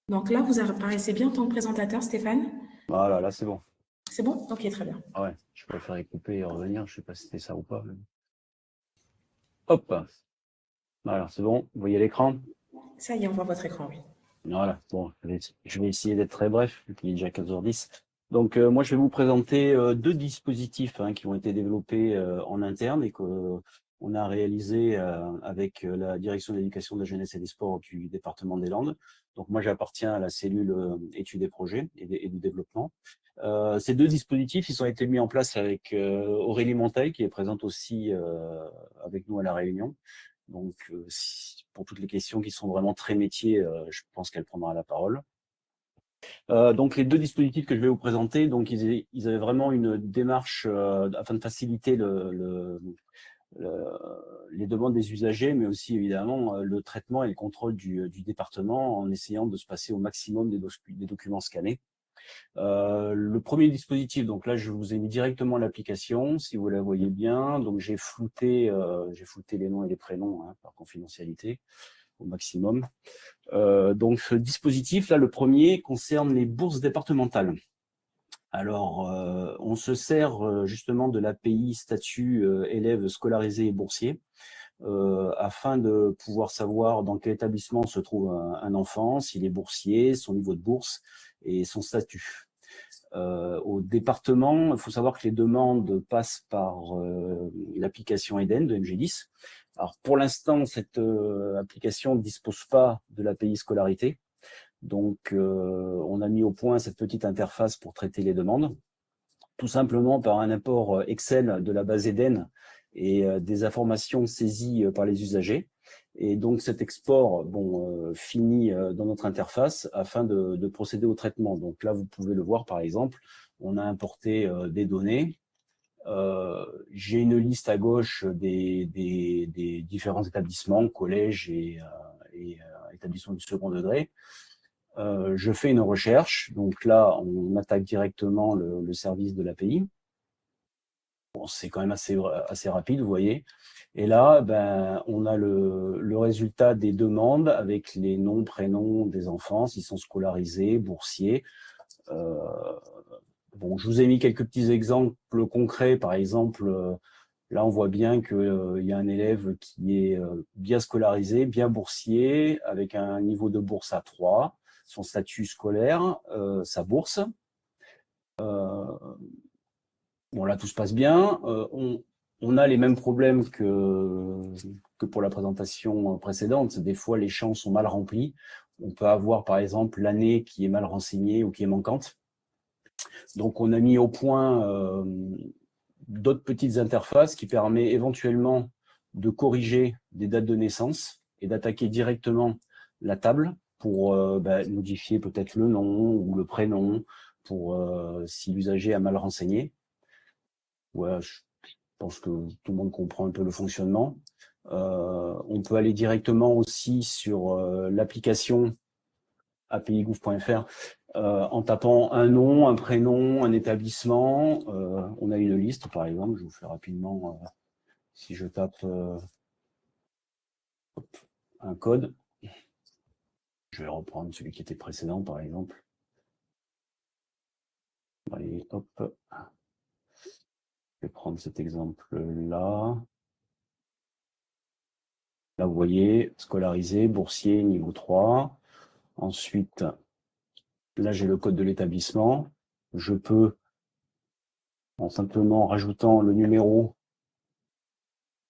Donc là, vous apparaissez bien en tant que présentateur, Stéphane. Voilà, là, c'est bon. C'est bon? Ok, très bien. Ah ouais, je préfère y couper et revenir. Je sais pas si c'était ça ou pas. Hop. Voilà, c'est bon. Vous voyez l'écran? Ça y est, on voit votre écran, oui. Voilà, bon, je vais essayer d'être très bref, vu qu'il est déjà 15h10. Donc, moi, je vais vous présenter deux dispositifs qui ont été développés en interne et qu'on a réalisés avec la Direction de l'éducation, de la jeunesse et des sports du département des Landes. Donc, moi, j'appartiens à la cellule études et projets et du développement. Ces deux dispositifs, ils ont été mis en place avec Aurélie Monteil, qui est présente aussi avec nous à La Réunion. Donc, pour toutes les questions qui sont vraiment très métiers, je pense qu'elle prendra la parole. Donc, les deux dispositifs que je vais vous présenter, donc ils avaient vraiment une démarche afin de faciliter les demandes des usagers, mais aussi évidemment le traitement et le contrôle du département en essayant de se passer au maximum des documents scannés. Le premier dispositif, donc là, je vous ai mis directement l'application, si vous la voyez bien. Donc, j'ai flouté les noms et les prénoms par confidentialité au maximum. Donc, ce dispositif, là, le premier, concerne les bourses départementales. Alors, on se sert justement de l'API statut élève scolarisé et boursier afin de pouvoir savoir dans quel établissement se trouve un enfant, s'il est boursier, son niveau de bourse et son statut. Au département, il faut savoir que les demandes passent par l'application Eden de MG10. Alors pour l'instant, cette application ne dispose pas de l'API scolarité. Donc on a mis au point cette petite interface pour traiter les demandes, tout simplement par un import Excel de la base Eden et des informations saisies par les usagers. Et donc cet export finit dans notre interface afin de procéder au traitement. Donc là, vous pouvez le voir par exemple, on a importé des données. J'ai une liste à gauche des différents établissements, collèges et établissements du second degré. Je fais une recherche, donc là on attaque directement le service de l'API. Bon, c'est quand même assez rapide, vous voyez. Et là, on a le résultat des demandes avec les noms, prénoms des enfants, s'ils sont scolarisés, boursiers. Bon, je vous ai mis quelques petits exemples concrets. Par exemple, là, on voit bien qu'il y a un élève qui est bien scolarisé, bien boursier, avec un niveau de bourse à 3, son statut scolaire, sa bourse. Bon, là, tout se passe bien. On a les mêmes problèmes que pour la présentation précédente. Des fois, les champs sont mal remplis. On peut avoir, par exemple, l'année qui est mal renseignée ou qui est manquante. Donc, on a mis au point d'autres petites interfaces qui permettent éventuellement de corriger des dates de naissance et d'attaquer directement la table pour modifier peut-être le nom ou le prénom pour si l'usager a mal renseigné. Ouais, je pense que tout le monde comprend un peu le fonctionnement. On peut aller directement aussi sur l'application apigouv.fr en tapant un nom, un prénom, un établissement. On a une liste, par exemple. Je vous fais rapidement, si je tape un code, je vais reprendre celui qui était précédent, par exemple. Allez, hop. Je vais prendre cet exemple-là. Là, vous voyez, scolarisé, boursier, niveau 3. Ensuite, là, j'ai le code de l'établissement. Je peux, en simplement rajoutant le numéro,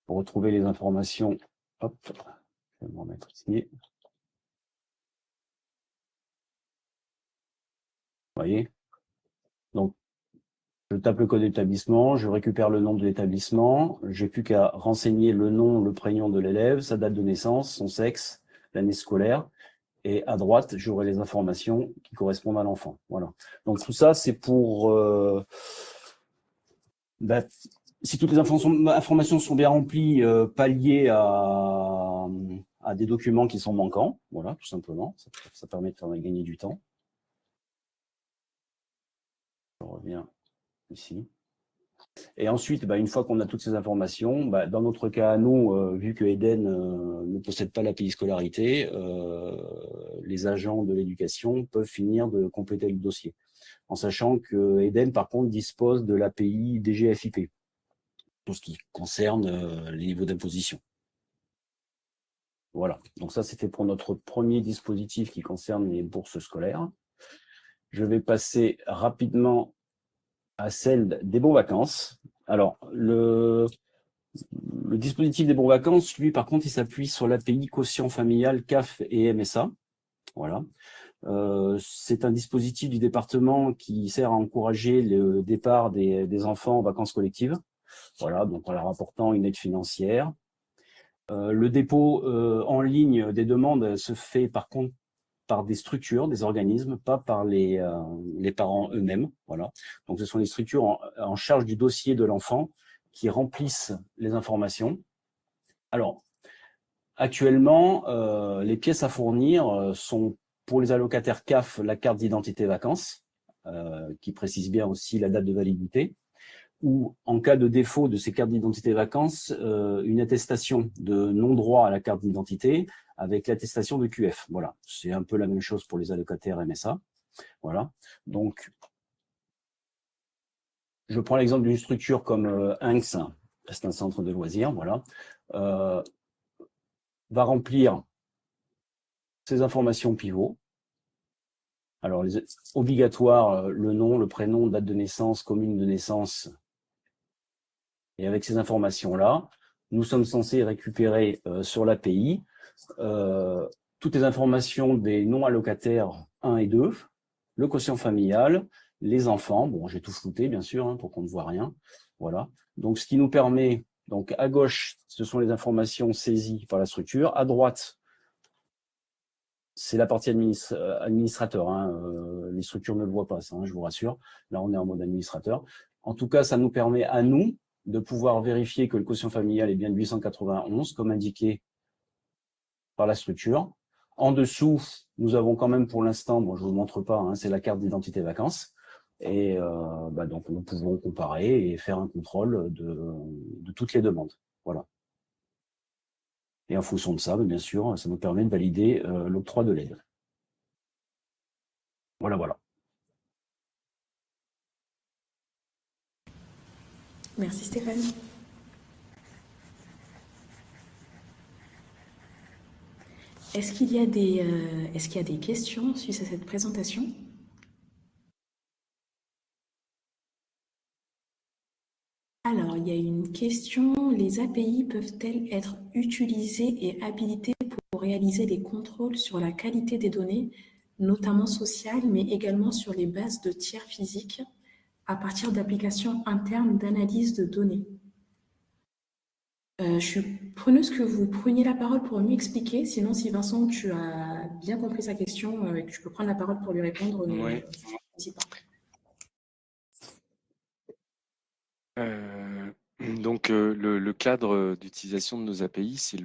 pour retrouver les informations. Hop, je vais me remettre ici. Vous voyez? Donc, Je tape le code d'établissement, je récupère le nom de l'établissement, j'ai plus qu'à renseigner le nom, le prénom de l'élève, sa date de naissance, son sexe, l'année scolaire, et à droite, j'aurai les informations qui correspondent à l'enfant. Voilà. Donc tout ça, c'est pour si toutes les informations sont bien remplies, pallier à des documents qui sont manquants. Voilà, tout simplement. Ça permet de faire gagner du temps. Je reviens ici. Et ensuite, une fois qu'on a toutes ces informations, dans notre cas à nous, vu que Eden ne possède pas l'API scolarité, les agents de l'éducation peuvent finir de compléter le dossier. En sachant que Eden, par contre, dispose de l'API DGFiP, tout ce qui concerne les niveaux d'imposition. Voilà, donc ça c'était pour notre premier dispositif qui concerne les bourses scolaires. Je vais passer rapidement à celle des bons vacances. Alors, le dispositif des bons vacances, lui, par contre, il s'appuie sur l'API quotient familial CAF et MSA. Voilà. C'est un dispositif du département qui sert à encourager le départ des enfants en vacances collectives. Voilà, donc en leur apportant une aide financière. Le dépôt en ligne des demandes se fait par contre par des structures, des organismes, pas par les parents eux-mêmes. Voilà. Donc ce sont les structures en charge du dossier de l'enfant qui remplissent les informations. Alors, actuellement, les pièces à fournir sont pour les allocataires CAF la carte d'identité vacances, qui précise bien aussi la date de validité, ou en cas de défaut de ces cartes d'identité vacances, une attestation de non-droit à la carte d'identité avec l'attestation de QF. Voilà, c'est un peu la même chose pour les allocataires MSA. Voilà, donc je prends l'exemple d'une structure comme INX, c'est un centre de loisirs, voilà, va remplir ces informations pivots. Alors, obligatoire, le nom, le prénom, date de naissance, commune de naissance. Et avec ces informations-là, nous sommes censés récupérer sur l'API toutes les informations des non-allocataires 1 et 2, le quotient familial, les enfants. Bon, j'ai tout flouté, bien sûr, pour qu'on ne voit rien. Voilà. Donc, ce qui nous permet, donc à gauche, ce sont les informations saisies par la structure. À droite, c'est la partie administrateur. Les structures ne le voient pas, ça, je vous rassure. Là, on est en mode administrateur. En tout cas, ça nous permet à nous de pouvoir vérifier que le quotient familial est bien de 891, comme indiqué par la structure. En dessous, nous avons quand même pour l'instant, bon, je ne vous montre pas, c'est la carte d'identité vacances. Et donc, nous pouvons comparer et faire un contrôle de toutes les demandes. Voilà. Et en fonction de ça, bien sûr, ça nous permet de valider l'octroi de l'aide. Voilà, voilà. Merci Stéphane. Est-ce qu'il y a des questions suite à cette présentation? Alors, il y a une question. Les API peuvent-elles être utilisées et habilitées pour réaliser des contrôles sur la qualité des données, notamment sociales, mais également sur les bases de tiers physiques, à partir d'applications internes d'analyse de données? Je suis preneuse que vous preniez la parole pour mieux expliquer. Sinon, si Vincent, tu as bien compris sa question et que tu peux prendre la parole pour lui répondre, Oui. n'hésite pas. Donc, le cadre d'utilisation de nos API, c'est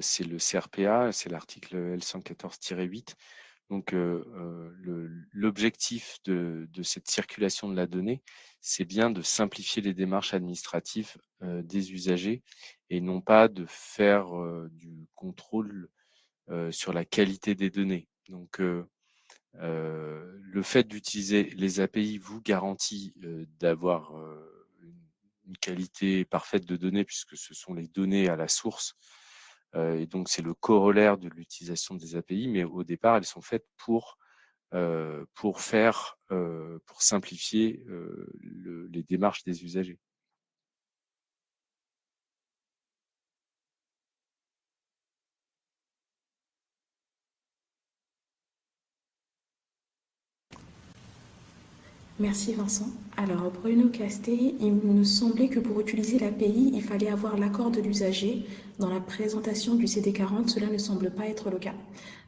c'est le CRPA, c'est l'article L114-8. Donc, l'objectif de cette circulation de la donnée, c'est bien de simplifier les démarches administratives des usagers et non pas de faire du contrôle sur la qualité des données. Donc, le fait d'utiliser les API vous garantit d'avoir une qualité parfaite de données puisque ce sont les données à la source. Et donc, c'est le corollaire de l'utilisation des API, mais au départ, elles sont faites pour simplifier les démarches des usagers. Merci Vincent. Alors Bruno Casté, il me semblait que pour utiliser l'API, il fallait avoir l'accord de l'usager. Dans la présentation du CD40, cela ne semble pas être le cas.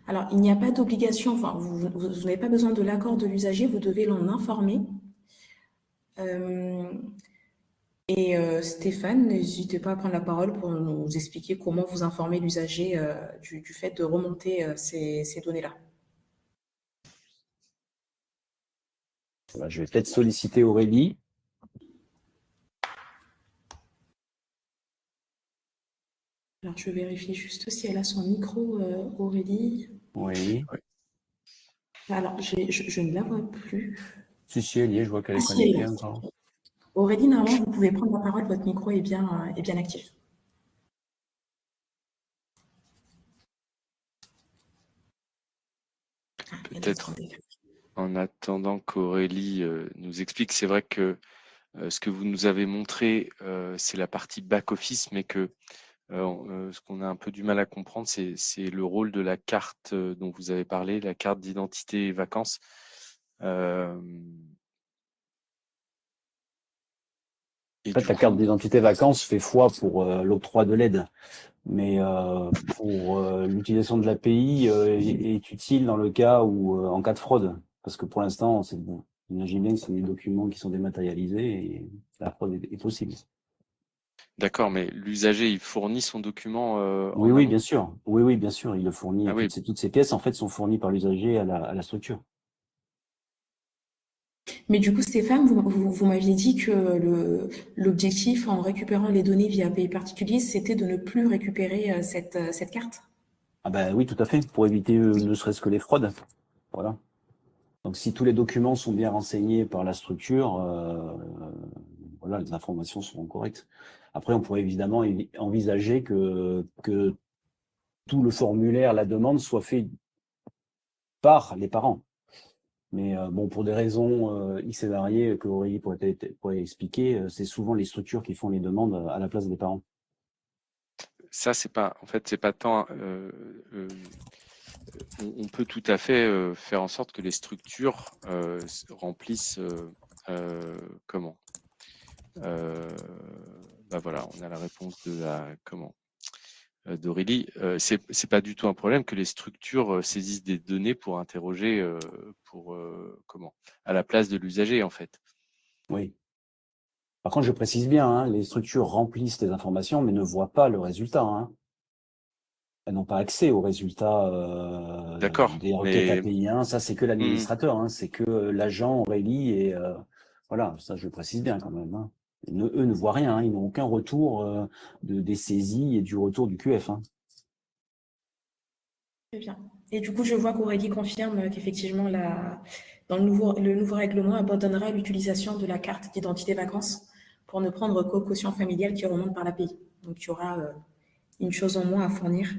Alors il n'y a pas d'obligation, enfin vous n'avez pas besoin de l'accord de l'usager, vous devez l'en informer. Stéphane, n'hésitez pas à prendre la parole pour nous expliquer comment vous informez l'usager du fait de remonter ces données-là. Voilà, je vais peut-être solliciter Aurélie. Alors, je vérifie juste si elle a son micro, Aurélie. Oui. Alors, je ne la vois plus. Si, elle y est, je vois qu'elle est Ah, si, elle est connectée là. encore. Aurélie, normalement, vous pouvez prendre la parole, votre micro est bien actif. Peut-être en attendant qu'Aurélie nous explique, c'est vrai que ce que vous nous avez montré, c'est la partie back-office, mais que ce qu'on a un peu du mal à comprendre, c'est le rôle de la carte dont vous avez parlé, la carte d'identité et vacances. En fait, la carte d'identité vacances fait foi pour l'octroi de l'aide, mais pour l'utilisation de l'API est utile dans le cas où, en cas de fraude, parce que pour l'instant, imaginez, c'est des documents qui sont dématérialisés et la fraude est possible. D'accord, mais l'usager, il fournit son document en Oui, amont? bien sûr. Oui, bien sûr, il le fournit. Ah oui. Toutes ces pièces, en fait, sont fournies par l'usager à la structure. Mais du coup, Stéphane, vous m'aviez dit que l'objectif en récupérant les données via API particulier, c'était de ne plus récupérer cette carte. Ah ben oui, tout à fait, pour éviter ne serait-ce que les fraudes. Voilà. Donc si tous les documents sont bien renseignés par la structure, voilà, les informations seront correctes. Après, on pourrait évidemment envisager que tout le formulaire, la demande, soit fait par les parents. Mais bon, pour des raisons X et variées que Aurélie pourrait expliquer, c'est souvent les structures qui font les demandes à la place des parents. Ça, c'est pas, en fait, c'est pas tant. On peut tout à fait faire en sorte que les structures remplissent comment bah voilà, on a la réponse de d'Aurélie. C'est pas du tout un problème que les structures saisissent des données pour interroger à la place de l'usager en fait. Oui. Par contre, je précise bien, hein, les structures remplissent les informations, mais ne voient pas le résultat. Hein. Elles n'ont pas accès aux résultats D'accord, des requêtes mais API 1. Ça, c'est que l'administrateur, hein, c'est que l'agent Aurélie et voilà, ça je le précise bien quand même. Hein. Eux ne voient rien, hein, ils n'ont aucun retour des saisies et du retour du QF. Hein. Très bien. Et du coup, je vois qu'Aurélie confirme qu'effectivement, dans le nouveau règlement abandonnera l'utilisation de la carte d'identité vacances pour ne prendre qu'aux quotient familial qui remonte par l'API. Donc, il y aura une chose en moins à fournir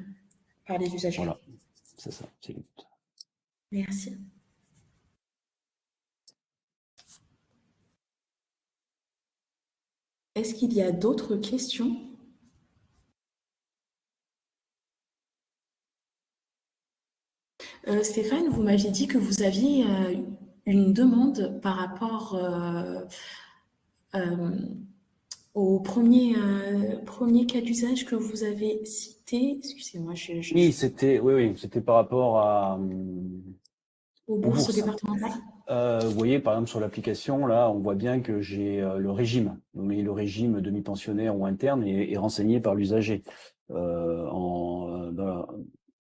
par les usagers. Voilà, c'est ça, c'est le but. Merci. Est-ce qu'il y a d'autres questions ? Stéphane, vous m'aviez dit que vous aviez une demande par rapport au premier cas d'usage que vous avez cité. Excusez-moi, Oui, c'était par rapport aux aux bourses bourses. départementales. Vous voyez, par exemple, sur l'application, là, on voit bien que j'ai le régime. Mais le régime demi-pensionnaire ou interne est renseigné par l'usager.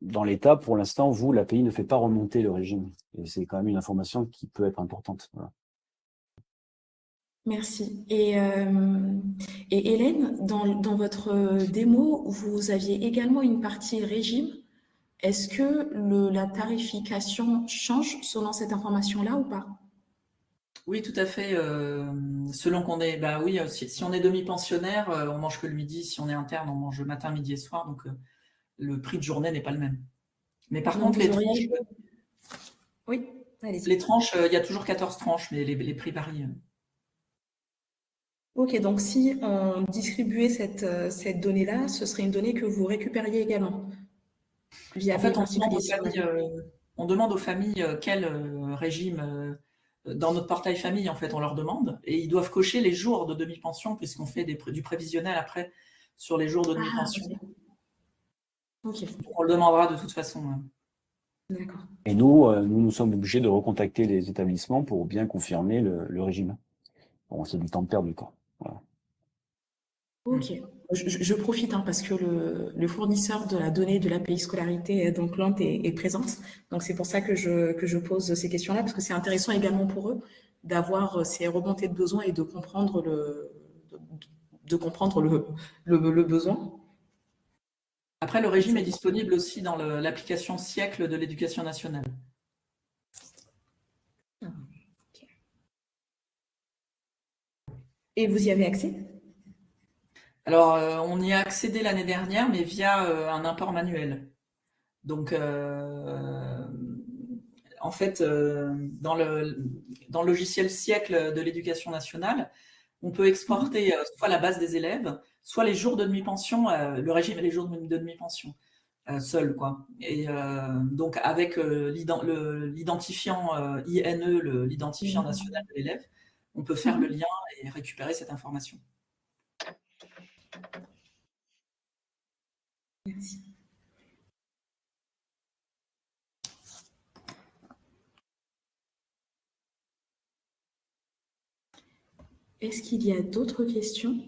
Dans l'état, pour l'instant, vous, l'API ne fait pas remonter le régime. Et c'est quand même une information qui peut être importante. Voilà. Merci. Et Hélène, dans votre démo, vous aviez également une partie régime. Est-ce que la tarification change selon cette information-là ou pas? Oui, tout à fait. Selon qu'on est, bah oui, si on est demi-pensionnaire, on mange que le midi. Si on est interne, on mange le matin, midi et soir. Donc le prix de journée n'est pas le même. Mais par Donc, contre, vous auriez... Oui, allez-y. les tranches, il y a toujours 14 tranches, mais les prix varient. Ok, donc si on distribuait cette donnée-là, ce serait une donnée que vous récupériez également via En fait, API particulier. on demande aux familles quel régime dans notre portail famille, en fait, on leur demande, et ils doivent cocher les jours de demi-pension, puisqu'on fait du prévisionnel après sur les jours de demi-pension. Ok. On le demandera de toute façon. D'accord. Et nous sommes obligés de recontacter les établissements pour bien confirmer le régime. Bon, c'est du temps perdu, quoi. Voilà. Ok. Je profite parce que le fournisseur de la donnée de l'API scolarité, donc Lente, est présente. Donc c'est pour ça que je pose ces questions-là, parce que c'est intéressant également pour eux d'avoir ces remontées de besoins et de comprendre le besoin. Après, le régime est disponible aussi dans l'application Siècle de l'Éducation nationale. Okay. Et vous y avez accès ? Alors, on y a accédé l'année dernière, mais via un import manuel. Donc, en fait, dans le logiciel Siècle de l'Éducation nationale, on peut exporter soit la base des élèves, soit les jours de demi-pension, le régime et les jours de demi-pension, seuls, quoi. Et donc, avec l'identifiant INE, l'identifiant national de l'élève, on peut faire le lien et récupérer cette information. Merci. Est-ce qu'il y a d'autres questions ?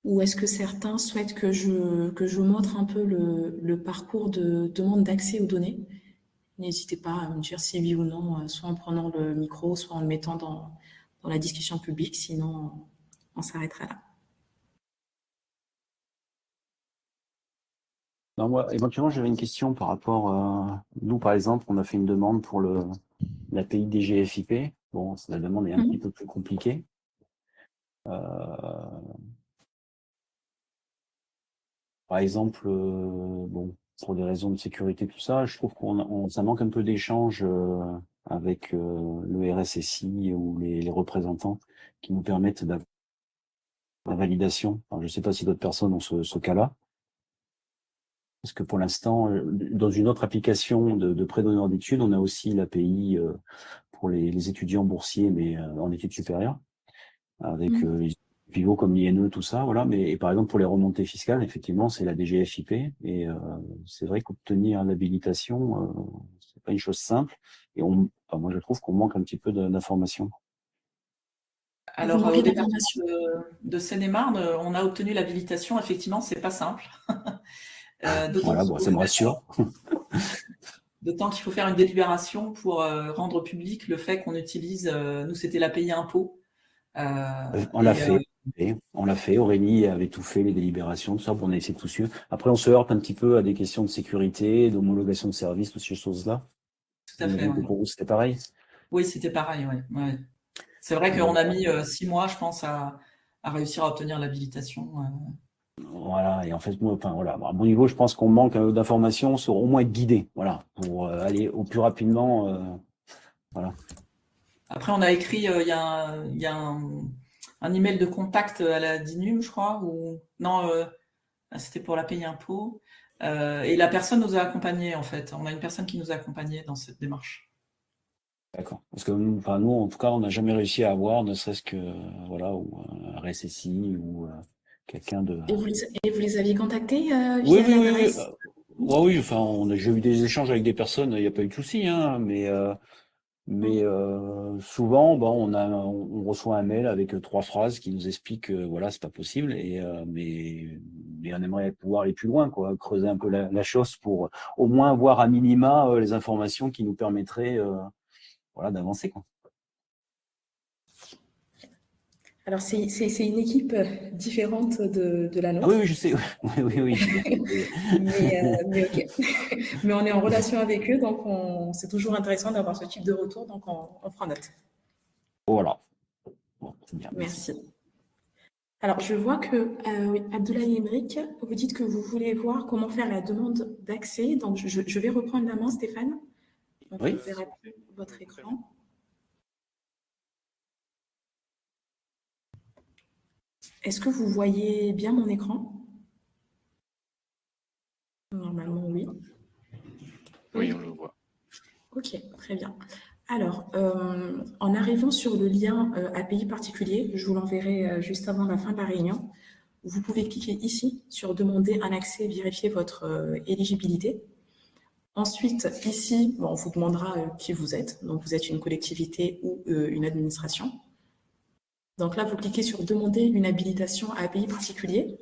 Ou est-ce que certains souhaitent que je montre un peu le parcours de demande d'accès aux données ? N'hésitez pas à me dire si oui ou non, soit en prenant le micro, soit en le mettant dans la discussion publique, sinon on s'arrêtera là. Non, moi, éventuellement, j'avais une question par rapport à... Nous, par exemple, on a fait une demande pour l'API DGFIP. Bon, la demande est un petit peu plus compliquée. Par exemple, bon, pour des raisons de sécurité, tout ça, je trouve ça manque un peu d'échange avec le RSSI ou les représentants qui nous permettent d'avoir la validation. Alors, je ne sais pas si d'autres personnes ont ce cas-là. Parce que pour l'instant, dans une autre application de prédonneur d'études, on a aussi l'API pour les étudiants boursiers, mais en études supérieures, avec les pivots comme l'INE, tout ça, voilà. Mais par exemple, pour les remontées fiscales, effectivement, c'est la DGFIP. Et c'est vrai qu'obtenir l'habilitation, c'est pas une chose simple. Et moi, je trouve qu'on manque un petit peu d'informations. Alors, au département de Seine-et-Marne, on a obtenu l'habilitation. Effectivement, c'est pas simple. Voilà, bon, ça me rassure. D'autant qu'il faut faire une délibération pour rendre public le fait qu'on utilise, nous c'était l'API impôt. On l'a fait. Aurélie avait tout fait, les délibérations, tout ça, on a essayé de tout suivre. Après, on se heurte un petit peu à des questions de sécurité, d'homologation de services, toutes ces choses-là. Tout à fait. Ouais. Pour vous, c'était pareil? Oui, c'était pareil, ouais. Ouais. C'est vrai qu'on a mis 6 mois, je pense, à réussir à obtenir l'habilitation. Voilà, et en fait, moi, enfin, voilà, à mon niveau, je pense qu'on manque d'informations sur au moins être guidé, voilà, pour aller au plus rapidement, voilà. Après, on a écrit, il y a un email de contact à la DINUM, je crois, ou non, c'était pour l'API impôt, et la personne nous a accompagnés, en fait. On a une personne qui nous a accompagnés dans cette démarche. D'accord. Parce que nous, en tout cas, on n'a jamais réussi à avoir, ne serait-ce que, voilà, ou un RSSI ou quelqu'un de... Et vous les aviez contactés via Oui, l'adresse ? oui, enfin, j'ai eu des échanges avec des personnes, il n'y a pas eu de souci, hein, mais souvent, bon, on reçoit un mail avec 3 phrases qui nous expliquent que voilà, c'est pas possible, mais on aimerait pouvoir aller plus loin, quoi, creuser un peu la chose pour au moins avoir à minima les informations qui nous permettraient voilà, d'avancer, quoi. Alors, c'est une équipe différente de la nôtre. Ah oui, je sais. Oui. mais ok. Mais on est en relation avec eux, donc c'est toujours intéressant d'avoir ce type de retour, donc on prend note. Voilà. Bon, c'est bien. Merci. Alors, je vois que, oui, Abdoulaye Emeric, vous dites que vous voulez voir comment faire la demande d'accès. Donc, je vais reprendre la main, Stéphane. Donc, Oui. je verrai votre écran. Est-ce que vous voyez bien mon écran? Normalement, oui. Oui, on le voit. Ok, très bien. Alors, en arrivant sur le lien API particulier, je vous l'enverrai juste avant la fin de la réunion, vous pouvez cliquer ici sur demander un accès et vérifier votre éligibilité. Ensuite, ici, on vous demandera qui vous êtes. Donc, vous êtes une collectivité ou une administration. Donc là, vous cliquez sur demander une habilitation à API particulier.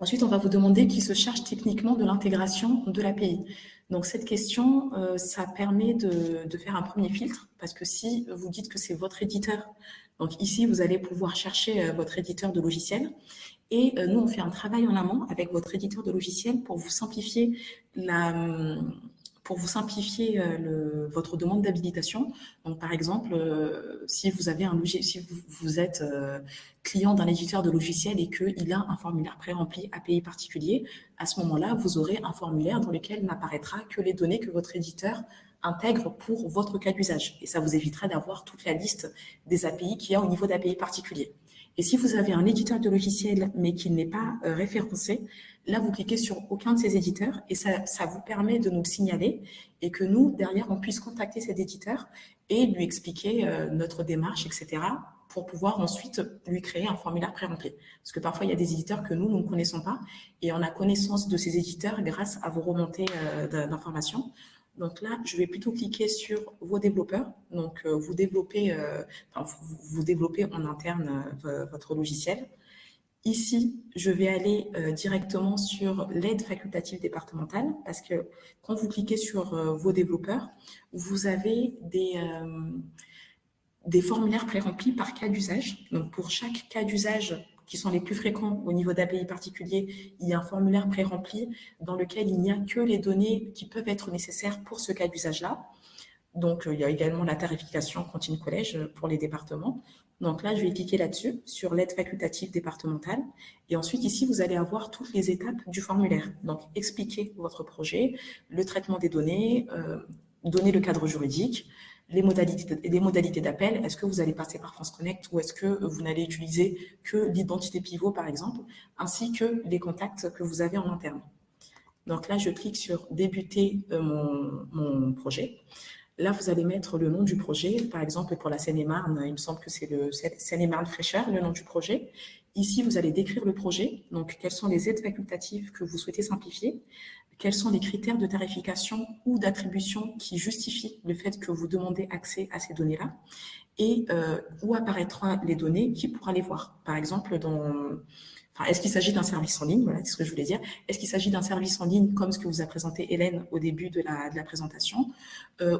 Ensuite, on va vous demander qui se charge techniquement de l'intégration de l'API. Donc, cette question, ça permet de faire un premier filtre parce que si vous dites que c'est votre éditeur, donc ici, vous allez pouvoir chercher votre éditeur de logiciel. Et nous, on fait un travail en amont avec votre éditeur de logiciel pour vous simplifier votre demande d'habilitation. Donc, par exemple, si vous avez si vous êtes client d'un éditeur de logiciel et qu'il a un formulaire pré-rempli API particulier, à ce moment-là, vous aurez un formulaire dans lequel n'apparaîtra que les données que votre éditeur intègre pour votre cas d'usage. Et ça vous évitera d'avoir toute la liste des API qu'il y a au niveau d'API particulier. Et si vous avez un éditeur de logiciel mais qui n'est pas référencé, là, vous cliquez sur aucun de ces éditeurs et ça vous permet de nous le signaler et que nous, derrière, on puisse contacter cet éditeur et lui expliquer notre démarche, etc., pour pouvoir ensuite lui créer un formulaire pré-rempli. Parce que parfois, il y a des éditeurs que nous ne connaissons pas et on a connaissance de ces éditeurs grâce à vos remontées d'informations. Donc là, je vais plutôt cliquer sur vos développeurs. Donc, vous développez en interne votre logiciel. Ici, je vais aller directement sur l'aide facultative départementale parce que quand vous cliquez sur vos développeurs, vous avez des formulaires pré-remplis par cas d'usage. Donc, pour chaque cas d'usage qui sont les plus fréquents au niveau d'API particulier, il y a un formulaire pré-rempli dans lequel il n'y a que les données qui peuvent être nécessaires pour ce cas d'usage-là. Donc, il y a également la tarification cantine collège pour les départements. Donc là, je vais cliquer là-dessus, sur l'aide facultative départementale. Et ensuite, ici, vous allez avoir toutes les étapes du formulaire. Donc, expliquer votre projet, le traitement des données, donner le cadre juridique, les modalités d'appel. Est-ce que vous allez passer par France Connect ou est-ce que vous n'allez utiliser que l'identité pivot, par exemple, ainsi que les contacts que vous avez en interne. Donc là, je clique sur débuter mon projet. Là, vous allez mettre le nom du projet. Par exemple, pour la Seine-et-Marne, il me semble que c'est le Seine-et-Marne Fraîcheur, le nom du projet. Ici, vous allez décrire le projet. Donc, quelles sont les aides facultatives que vous souhaitez simplifier? Quels sont les critères de tarification ou d'attribution qui justifient le fait que vous demandez accès à ces données-là? Et où apparaîtront les données, qui pourra les voir? Par exemple, est-ce qu'il s'agit d'un service en ligne? Voilà, c'est ce que je voulais dire. Est-ce qu'il s'agit d'un service en ligne comme ce que vous a présenté Hélène au début de la présentation?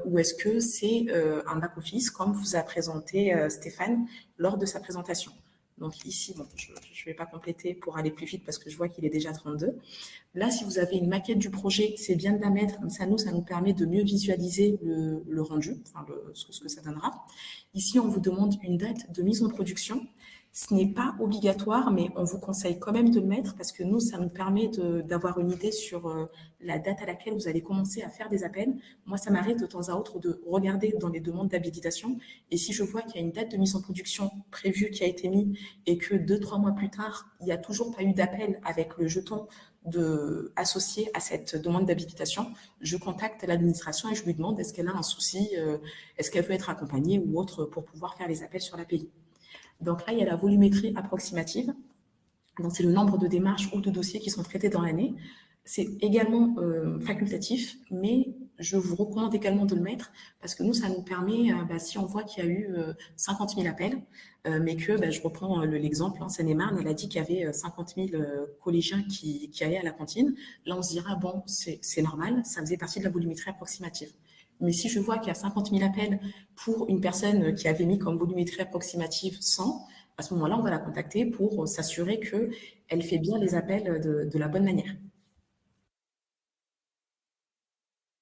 Ou est-ce que c'est un back-office comme vous a présenté Stéphane lors de sa présentation? Donc ici, bon, je ne vais pas compléter pour aller plus vite parce que je vois qu'il est déjà 32. Là, si vous avez une maquette du projet, c'est bien de la mettre. Comme ça nous permet de mieux visualiser le rendu, ce que ça donnera. Ici, on vous demande une date de mise en production. Ce n'est pas obligatoire, mais on vous conseille quand même de le mettre parce que nous, ça nous permet d'avoir une idée sur la date à laquelle vous allez commencer à faire des appels. Moi, ça m'arrive de temps à autre de regarder dans les demandes d'habilitation et si je vois qu'il y a une date de mise en production prévue qui a été mise et que 2-3 mois plus tard, il n'y a toujours pas eu d'appel avec le jeton associé à cette demande d'habilitation, je contacte l'administration et je lui demande est-ce qu'elle a un souci, est-ce qu'elle veut être accompagnée ou autre pour pouvoir faire les appels sur l'API. Donc là, il y a la volumétrie approximative. Donc, c'est le nombre de démarches ou de dossiers qui sont traités dans l'année. C'est également facultatif, mais je vous recommande également de le mettre parce que nous, ça nous permet, si on voit qu'il y a eu 50 000 appels, mais que, je reprends l'exemple, en Seine-et-Marne, elle a dit qu'il y avait 50 000 collégiens qui allaient à la cantine. Là, on se dira, bon, c'est normal, ça faisait partie de la volumétrie approximative. Mais si je vois qu'il y a 50 000 appels pour une personne qui avait mis comme volumétrie approximative 100, à ce moment-là, on va la contacter pour s'assurer qu'elle fait bien les appels de la bonne manière.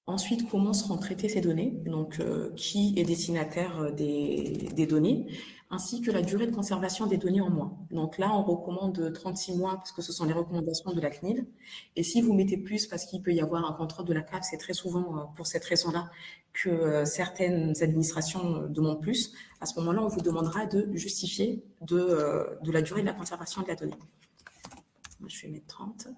Ensuite, comment seront traitées ces données, donc qui est destinataire des données, ainsi que la durée de conservation des données en mois. Donc là, on recommande 36 mois parce que ce sont les recommandations de la CNIL. Et si vous mettez plus parce qu'il peut y avoir un contrôle de la CAF, c'est très souvent pour cette raison-là que certaines administrations demandent plus. À ce moment-là, on vous demandera de justifier de la durée de la conservation de la donnée. Moi, je vais mettre 30.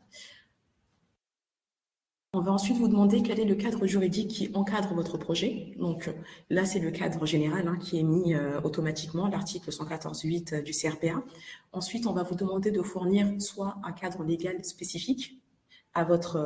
On va ensuite vous demander quel est le cadre juridique qui encadre votre projet. Donc là, c'est le cadre général qui est mis automatiquement, l'article 114.8 du CRPA. Ensuite, on va vous demander de fournir soit un cadre légal spécifique à votre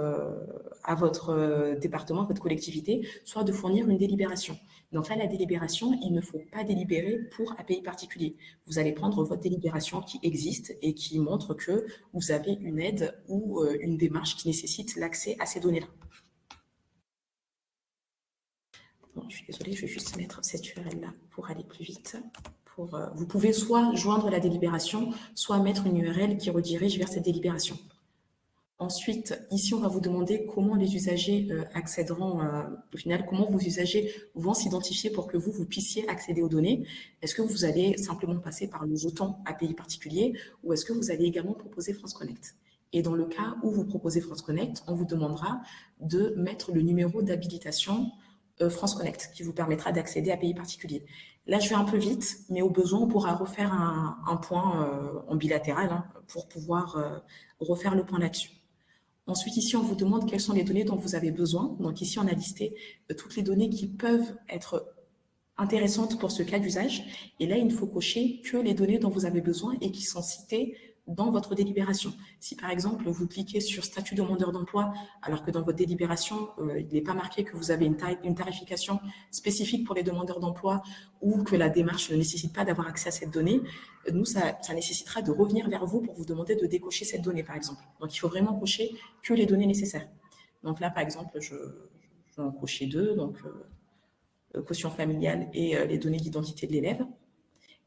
département, à votre collectivité, soit de fournir une délibération. Donc là, la délibération, il ne faut pas délibérer pour API particulier. Vous allez prendre votre délibération qui existe et qui montre que vous avez une aide ou une démarche qui nécessite l'accès à ces données-là. Bon, je suis désolée, je vais juste mettre cette URL-là pour aller plus vite. Vous pouvez soit joindre la délibération, soit mettre une URL qui redirige vers cette délibération. Ensuite, ici, on va vous demander comment les usagers accéderont, au final, comment vos usagers vont s'identifier pour que vous puissiez accéder aux données. Est-ce que vous allez simplement passer par le jeton API particulier ou est-ce que vous allez également proposer France Connect? Et dans le cas où vous proposez France Connect, on vous demandera de mettre le numéro d'habilitation France Connect qui vous permettra d'accéder à API particulier. Là, je vais un peu vite, mais au besoin, on pourra refaire un point en bilatéral pour pouvoir refaire le point là-dessus. Ensuite, ici, on vous demande quelles sont les données dont vous avez besoin. Donc ici, on a listé toutes les données qui peuvent être intéressantes pour ce cas d'usage. Et là, il ne faut cocher que les données dont vous avez besoin et qui sont citées dans votre délibération. Si par exemple, vous cliquez sur statut demandeur d'emploi, alors que dans votre délibération, il n'est pas marqué que vous avez une tarification spécifique pour les demandeurs d'emploi ou que la démarche ne nécessite pas d'avoir accès à cette donnée, nous, ça nécessitera de revenir vers vous pour vous demander de décocher cette donnée, par exemple. Donc, il faut vraiment cocher que les données nécessaires. Donc là, par exemple, je vais en cocher 2, donc quotient familial et les données d'identité de l'élève.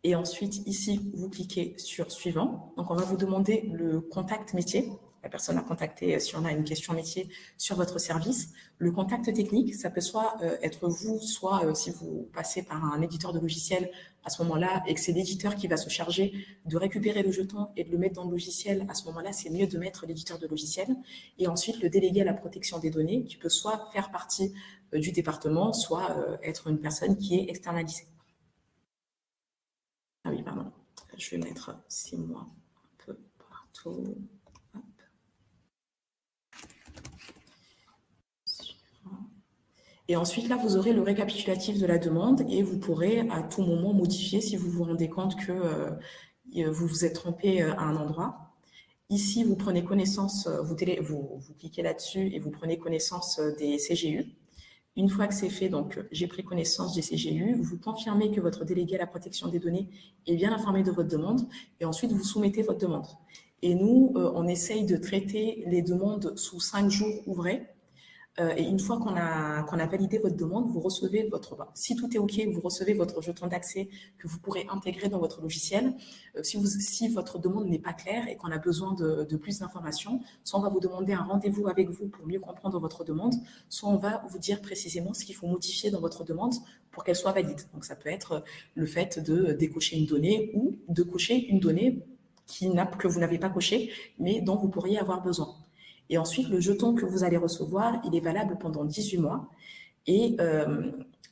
Et ensuite, ici, vous cliquez sur suivant. Donc, on va vous demander le contact métier, la personne à contacter si on a une question métier sur votre service. Le contact technique, ça peut soit être vous, soit si vous passez par un éditeur de logiciel à ce moment-là et que c'est l'éditeur qui va se charger de récupérer le jeton et de le mettre dans le logiciel, à ce moment-là, c'est mieux de mettre l'éditeur de logiciel. Et ensuite, le délégué à la protection des données qui peut soit faire partie du département, soit être une personne qui est externalisée. Ah oui, pardon. Je vais mettre 6 mois un peu partout. Hop. Et ensuite, là, vous aurez le récapitulatif de la demande et vous pourrez à tout moment modifier si vous vous rendez compte que vous vous êtes trompé à un endroit. Ici, vous prenez connaissance, vous cliquez là-dessus et vous prenez connaissance des CGU. Une fois que c'est fait, donc j'ai pris connaissance des CGU, vous confirmez que votre délégué à la protection des données est bien informé de votre demande et ensuite vous soumettez votre demande. Et nous, on essaye de traiter les demandes sous 5 jours ouvrés. Et une fois qu'on a validé votre demande, vous recevez si tout est OK, vous recevez votre jeton d'accès que vous pourrez intégrer dans votre logiciel. Si votre demande n'est pas claire et qu'on a besoin de plus d'informations, soit on va vous demander un rendez-vous avec vous pour mieux comprendre votre demande, soit on va vous dire précisément ce qu'il faut modifier dans votre demande pour qu'elle soit valide. Donc ça peut être le fait de décocher une donnée ou de cocher une donnée que vous n'avez pas cochée, mais dont vous pourriez avoir besoin. Et ensuite, le jeton que vous allez recevoir, il est valable pendant 18 mois. Et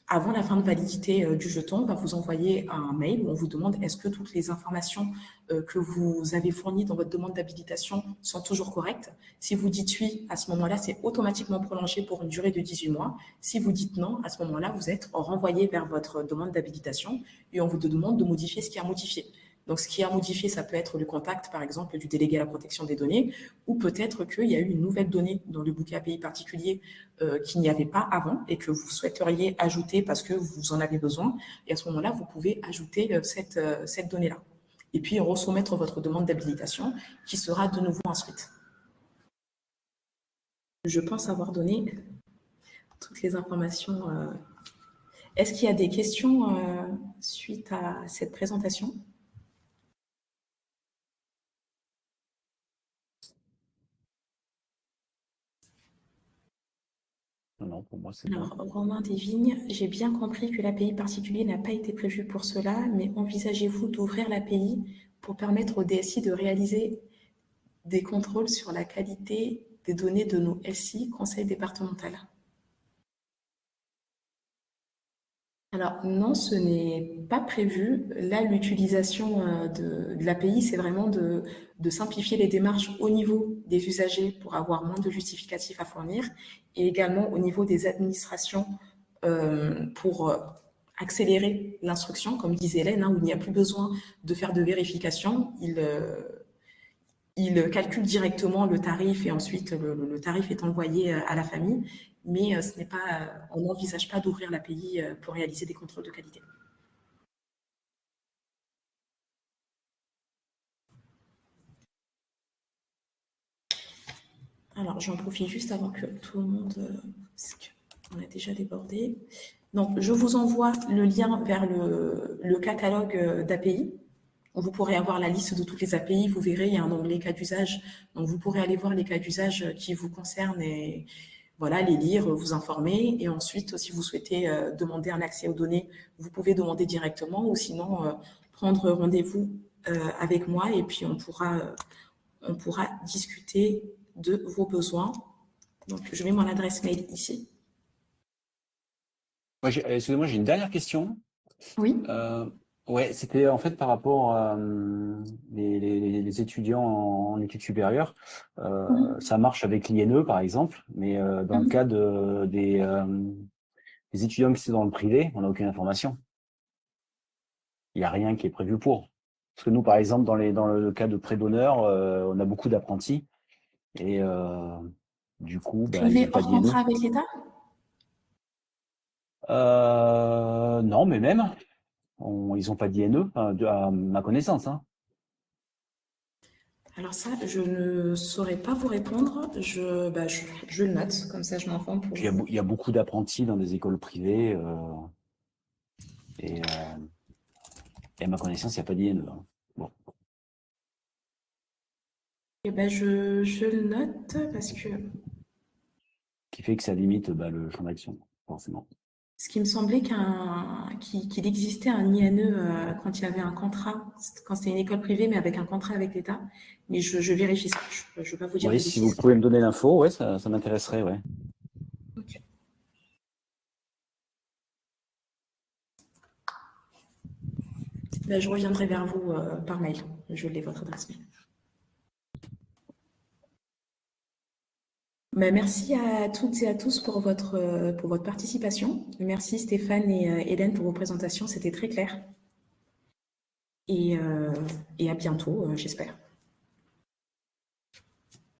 avant la fin de validité du jeton, on va vous envoyer un mail où on vous demande est-ce que toutes les informations que vous avez fournies dans votre demande d'habilitation sont toujours correctes. Si vous dites oui, à ce moment-là, c'est automatiquement prolongé pour une durée de 18 mois. Si vous dites non, à ce moment-là, vous êtes renvoyé vers votre demande d'habilitation et on vous demande de modifier ce qui a modifié. Donc, ce qui a modifié, ça peut être le contact, par exemple, du délégué à la protection des données, ou peut-être qu'il y a eu une nouvelle donnée dans le bouquet API particulier qu'il n'y avait pas avant et que vous souhaiteriez ajouter parce que vous en avez besoin. Et à ce moment-là, vous pouvez ajouter cette donnée-là. Et puis, resoumettre votre demande d'habilitation qui sera de nouveau instruite. Je pense avoir donné toutes les informations. Est-ce qu'il y a des questions suite à cette présentation ? Non, pour moi, c'est bon. Alors, Romain Desvignes, j'ai bien compris que l'API particulier n'a pas été prévu pour cela, mais envisagez-vous d'ouvrir l'API pour permettre au DSI de réaliser des contrôles sur la qualité des données de nos SI, conseil départemental? Alors non, ce n'est pas prévu. Là, l'utilisation de l'API, c'est vraiment de simplifier les démarches au niveau des usagers pour avoir moins de justificatifs à fournir et également au niveau des administrations pour accélérer l'instruction, comme disait Hélène, hein, où il n'y a plus besoin de faire de vérification. Il calcule directement le tarif et ensuite le tarif est envoyé à la famille, mais on n'envisage pas d'ouvrir l'API pour réaliser des contrôles de qualité. Alors, j'en profite juste avant que tout le monde, parce qu'on a déjà débordé. Donc, je vous envoie le lien vers le catalogue d'API. Vous pourrez avoir la liste de toutes les API, vous verrez, il y a un onglet cas d'usage. Donc, vous pourrez aller voir les cas d'usage qui vous concernent et voilà, les lire, vous informer. Et ensuite, si vous souhaitez demander un accès aux données, vous pouvez demander directement ou sinon prendre rendez-vous avec moi et puis on pourra discuter de vos besoins. Donc, je mets mon adresse mail ici. Excusez-moi, j'ai une dernière question. Oui. Ouais, c'était en fait par rapport à les étudiants en études supérieures. Ça marche avec l'INE, par exemple, mais dans le cas des étudiants qui sont dans le privé, on n'a aucune information. Il n'y a rien qui est prévu pour. Parce que nous, par exemple, dans le cas de prêt d'honneur, on a beaucoup d'apprentis. Et du coup, ils Privé n'ont pas hors d'INE. contrat avec l'État? Non, mais même, ils n'ont pas d'INE, à ma connaissance. Hein. Alors ça, je ne saurais pas vous répondre. Je le note, comme ça je m'informe pour Puis vous. il y a beaucoup d'apprentis dans des écoles privées. Et à ma connaissance, il n'y a pas d'INE. Hein. Bon. Eh ben, je le note parce que Qui fait que ça limite le champ d'action, forcément. ce qui me semblait qu'il existait un INE quand il y avait un contrat, quand c'était une école privée, mais avec un contrat avec l'État. Mais je vérifie ça. Je ne vais pas vous dire de Oui, bêtises. si vous pouvez me donner l'info, ouais, ça m'intéresserait, ouais. Ok. Ben, je reviendrai vers vous par mail. Je l'ai, votre adresse mail. Ben, merci à toutes et à tous pour votre participation. Merci Stéphane et Hélène pour vos présentations, c'était très clair. Et à bientôt, j'espère.